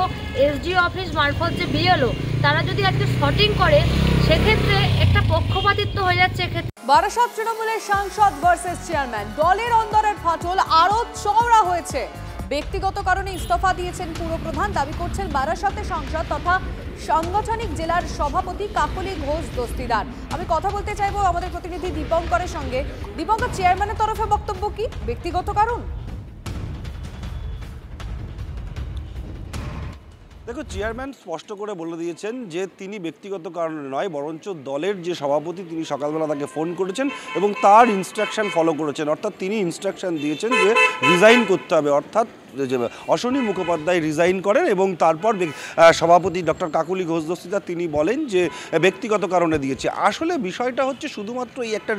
এসডি অফিস মারফত যে বিএলও তারা যদি আজকে শর্টিং করে, সেক্ষেত্রে একটা পক্ষপাতিত্ব হয়ে যাচ্ছে। বারাসাত তৃণমূলের সাংসদ ভার্সেস চেয়ারম্যান, দলের অন্দরের ফাটল আরো চওড়া হয়েছে। ব্যক্তিগত কারণে ইস্তফা দিয়েছেন পুরপ্রধান, দাবি করছেন বারাসাতের সাংসদ তথা সাংগঠনিক জেলার সভাপতি কাকলি ঘোষ দস্তিদার। আমি কথা বলতে চাইবো আমাদের প্রতিনিধি দীপঙ্করের সঙ্গে। দীপঙ্কর, চেয়ারম্যানের তরফে বক্তব্য কি? ব্যক্তিগত কারণ? দেখো, চেয়ারম্যান স্পষ্ট করে বলে দিয়েছেন যে তিনি ব্যক্তিগত কারণে নয়, বরঞ্চ দলের যে সভাপতি তিনি সকালবেলা তাকে ফোন করেছেন এবং তার ইনস্ট্রাকশন ফলো করেছেন। অর্থাৎ তিনি ইনস্ট্রাকশন দিয়েছেন যে রিজাইন করতে হবে, অর্থাৎ অশ্বনী মুখোপাধ্যায় রিজাইন করেন এবং তারপর সভাপতি ডক্টর কাকলি ঘোষ দস্তিদার তিনি বলেন যে ব্যক্তিগত কারণে দিয়েছে। আসলে বিষয়টা হচ্ছে শুধুমাত্র এই একটা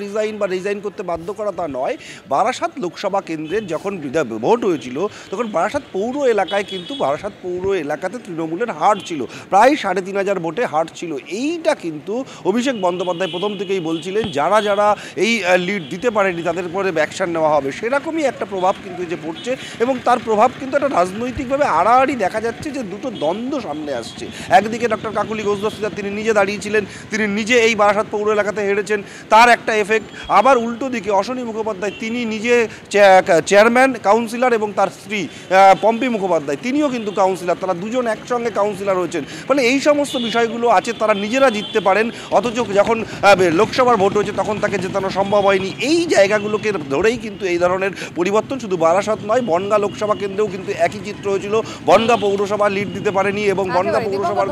রিজাইন করতে বাধ্য করা তা নয়। বারাসাত লোকসভা কেন্দ্রের যখন ভোট হয়েছিল তখন বারাসাত পৌর এলাকায় কিন্তু বারাসাত পৌর এলাকাতে তৃণমূলের হার ছিল, প্রায় 3500 ভোটে হার ছিল। এইটা কিন্তু অভিষেক বন্দ্যোপাধ্যায় প্রথম থেকেই বলছিলেন যারা যারা এই লিড দিতে পারেনি তাদের উপরে অ্যাকশন নেওয়া হবে। সেরকমই একটা প্রভাব কিন্তু যে পড়ছে এবং তার প্রভাব অভাব, কিন্তু একটা রাজনৈতিকভাবে আড়াআড়ি দেখা যাচ্ছে যে দুটো দ্বন্দ্ব সামনে আসছে। একদিকে ডক্টর কাকুলি ঘোষ দস্তিদার, তিনি নিজে দাঁড়িয়েছিলেন, তিনি নিজে এই বারাসাত পৌর এলাকাতে হেরেছেন, তার একটা এফেক্ট। আবার উল্টো দিকে অশ্বনী মুখোপাধ্যায়, তিনি নিজে চেয়ারম্যান, কাউন্সিলর, এবং তার স্ত্রী পম্পি মুখোপাধ্যায়, তিনিও কিন্তু কাউন্সিলর, তারা দুজন একসঙ্গে কাউন্সিলর হয়েছেন। ফলে এই সমস্ত বিষয়গুলো আছে, তারা নিজেরা জিততে পারেন, অথচ যখন লোকসভার ভোট হয়েছে তখন তাকে জেতানো সম্ভব হয়নি। এই জায়গাগুলোকে ধরেই কিন্তু এই ধরনের পরিবর্তন শুধু বারাসাত নয়, বনগাঁ লোকসভা কেন্দ্রেও কিন্তু একই চিত্র হয়েছিল। বনগাঁ পৌরসভা লিড দিতে পারেনি এবং বনগাঁ পৌরসভার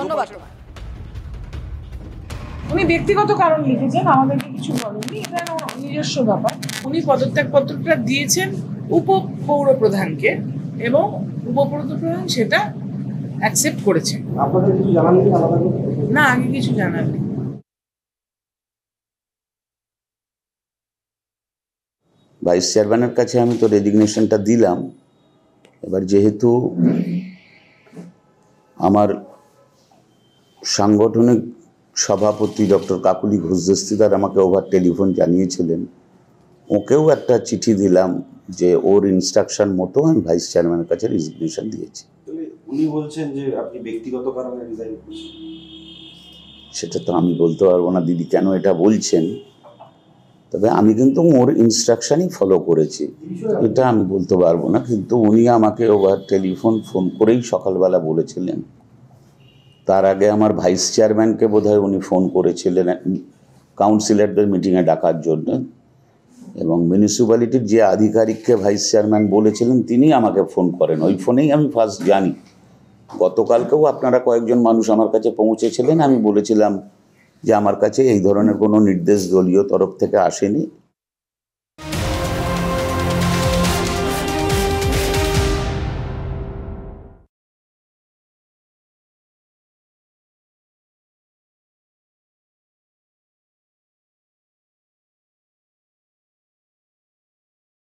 উনি ব্যক্তিগত কারণ লিখেছেন, আমাদেরকে কিছু বলেননি, এটা নিজস্ব ব্যাপার। উনি পদত্যাগপত্রটা দিয়েছেন উপপৌর প্রধানকে এবং উপপৌরপ্রধান সেটা অ্যাকসেপ্ট করেছেন। আপনাদের কিছু জানাননি? না, আগে কিছু জানাননি। ভাইস চেয়ারম্যানের কাছে আমি তো রেজিগনেশনটা দিলাম। এবার যেহেতু আমার সাংগঠনিক সভাপতি ডক্টর কাকুলি ঘোষ দস্তিদার আমাকে ওভার টেলিফোন জানিয়েছিলেন, ওকেও একটা চিঠি দিলাম যে ওর ইনস্ট্রাকশন মতো আমি ভাইস চেয়ারম্যানের কাছে রেজিগনেশন দিয়েছি। উনি বলছেন যে আপনি ব্যক্তিগত কারণে রিজাইন করছেন। সেটা তো আমি বলতে পারবো না দিদি কেন এটা বলছেন, তবে আমি কিন্তু ওর ইনস্ট্রাকশনই ফলো করেছি, এটা আমি বলতে পারবো না। কিন্তু উনি আমাকে ওভার টেলিফোন ফোন করেই সকালবেলা বলেছিলেন। তার আগে আমার ভাইস চেয়ারম্যানকে বোধহয় উনি ফোন করেছিলেন কাউন্সিলরদের মিটিংয়ে ডাকার জন্য, এবং মিউনিসিপ্যালিটির যে আধিকারিককে ভাইস চেয়ারম্যান বলেছিলেন তিনি আমাকে ফোন করেন। ওই ফোনেই আমি ফার্স্ট জানি। গতকালকেও আপনারা কয়েকজন মানুষ আমার কাছে পৌঁছেছিলেন, আমি বলেছিলাম যে আমার কাছে এই ধরনের কোনো নির্দেশ দলীয় তরফ থেকে আসেনি,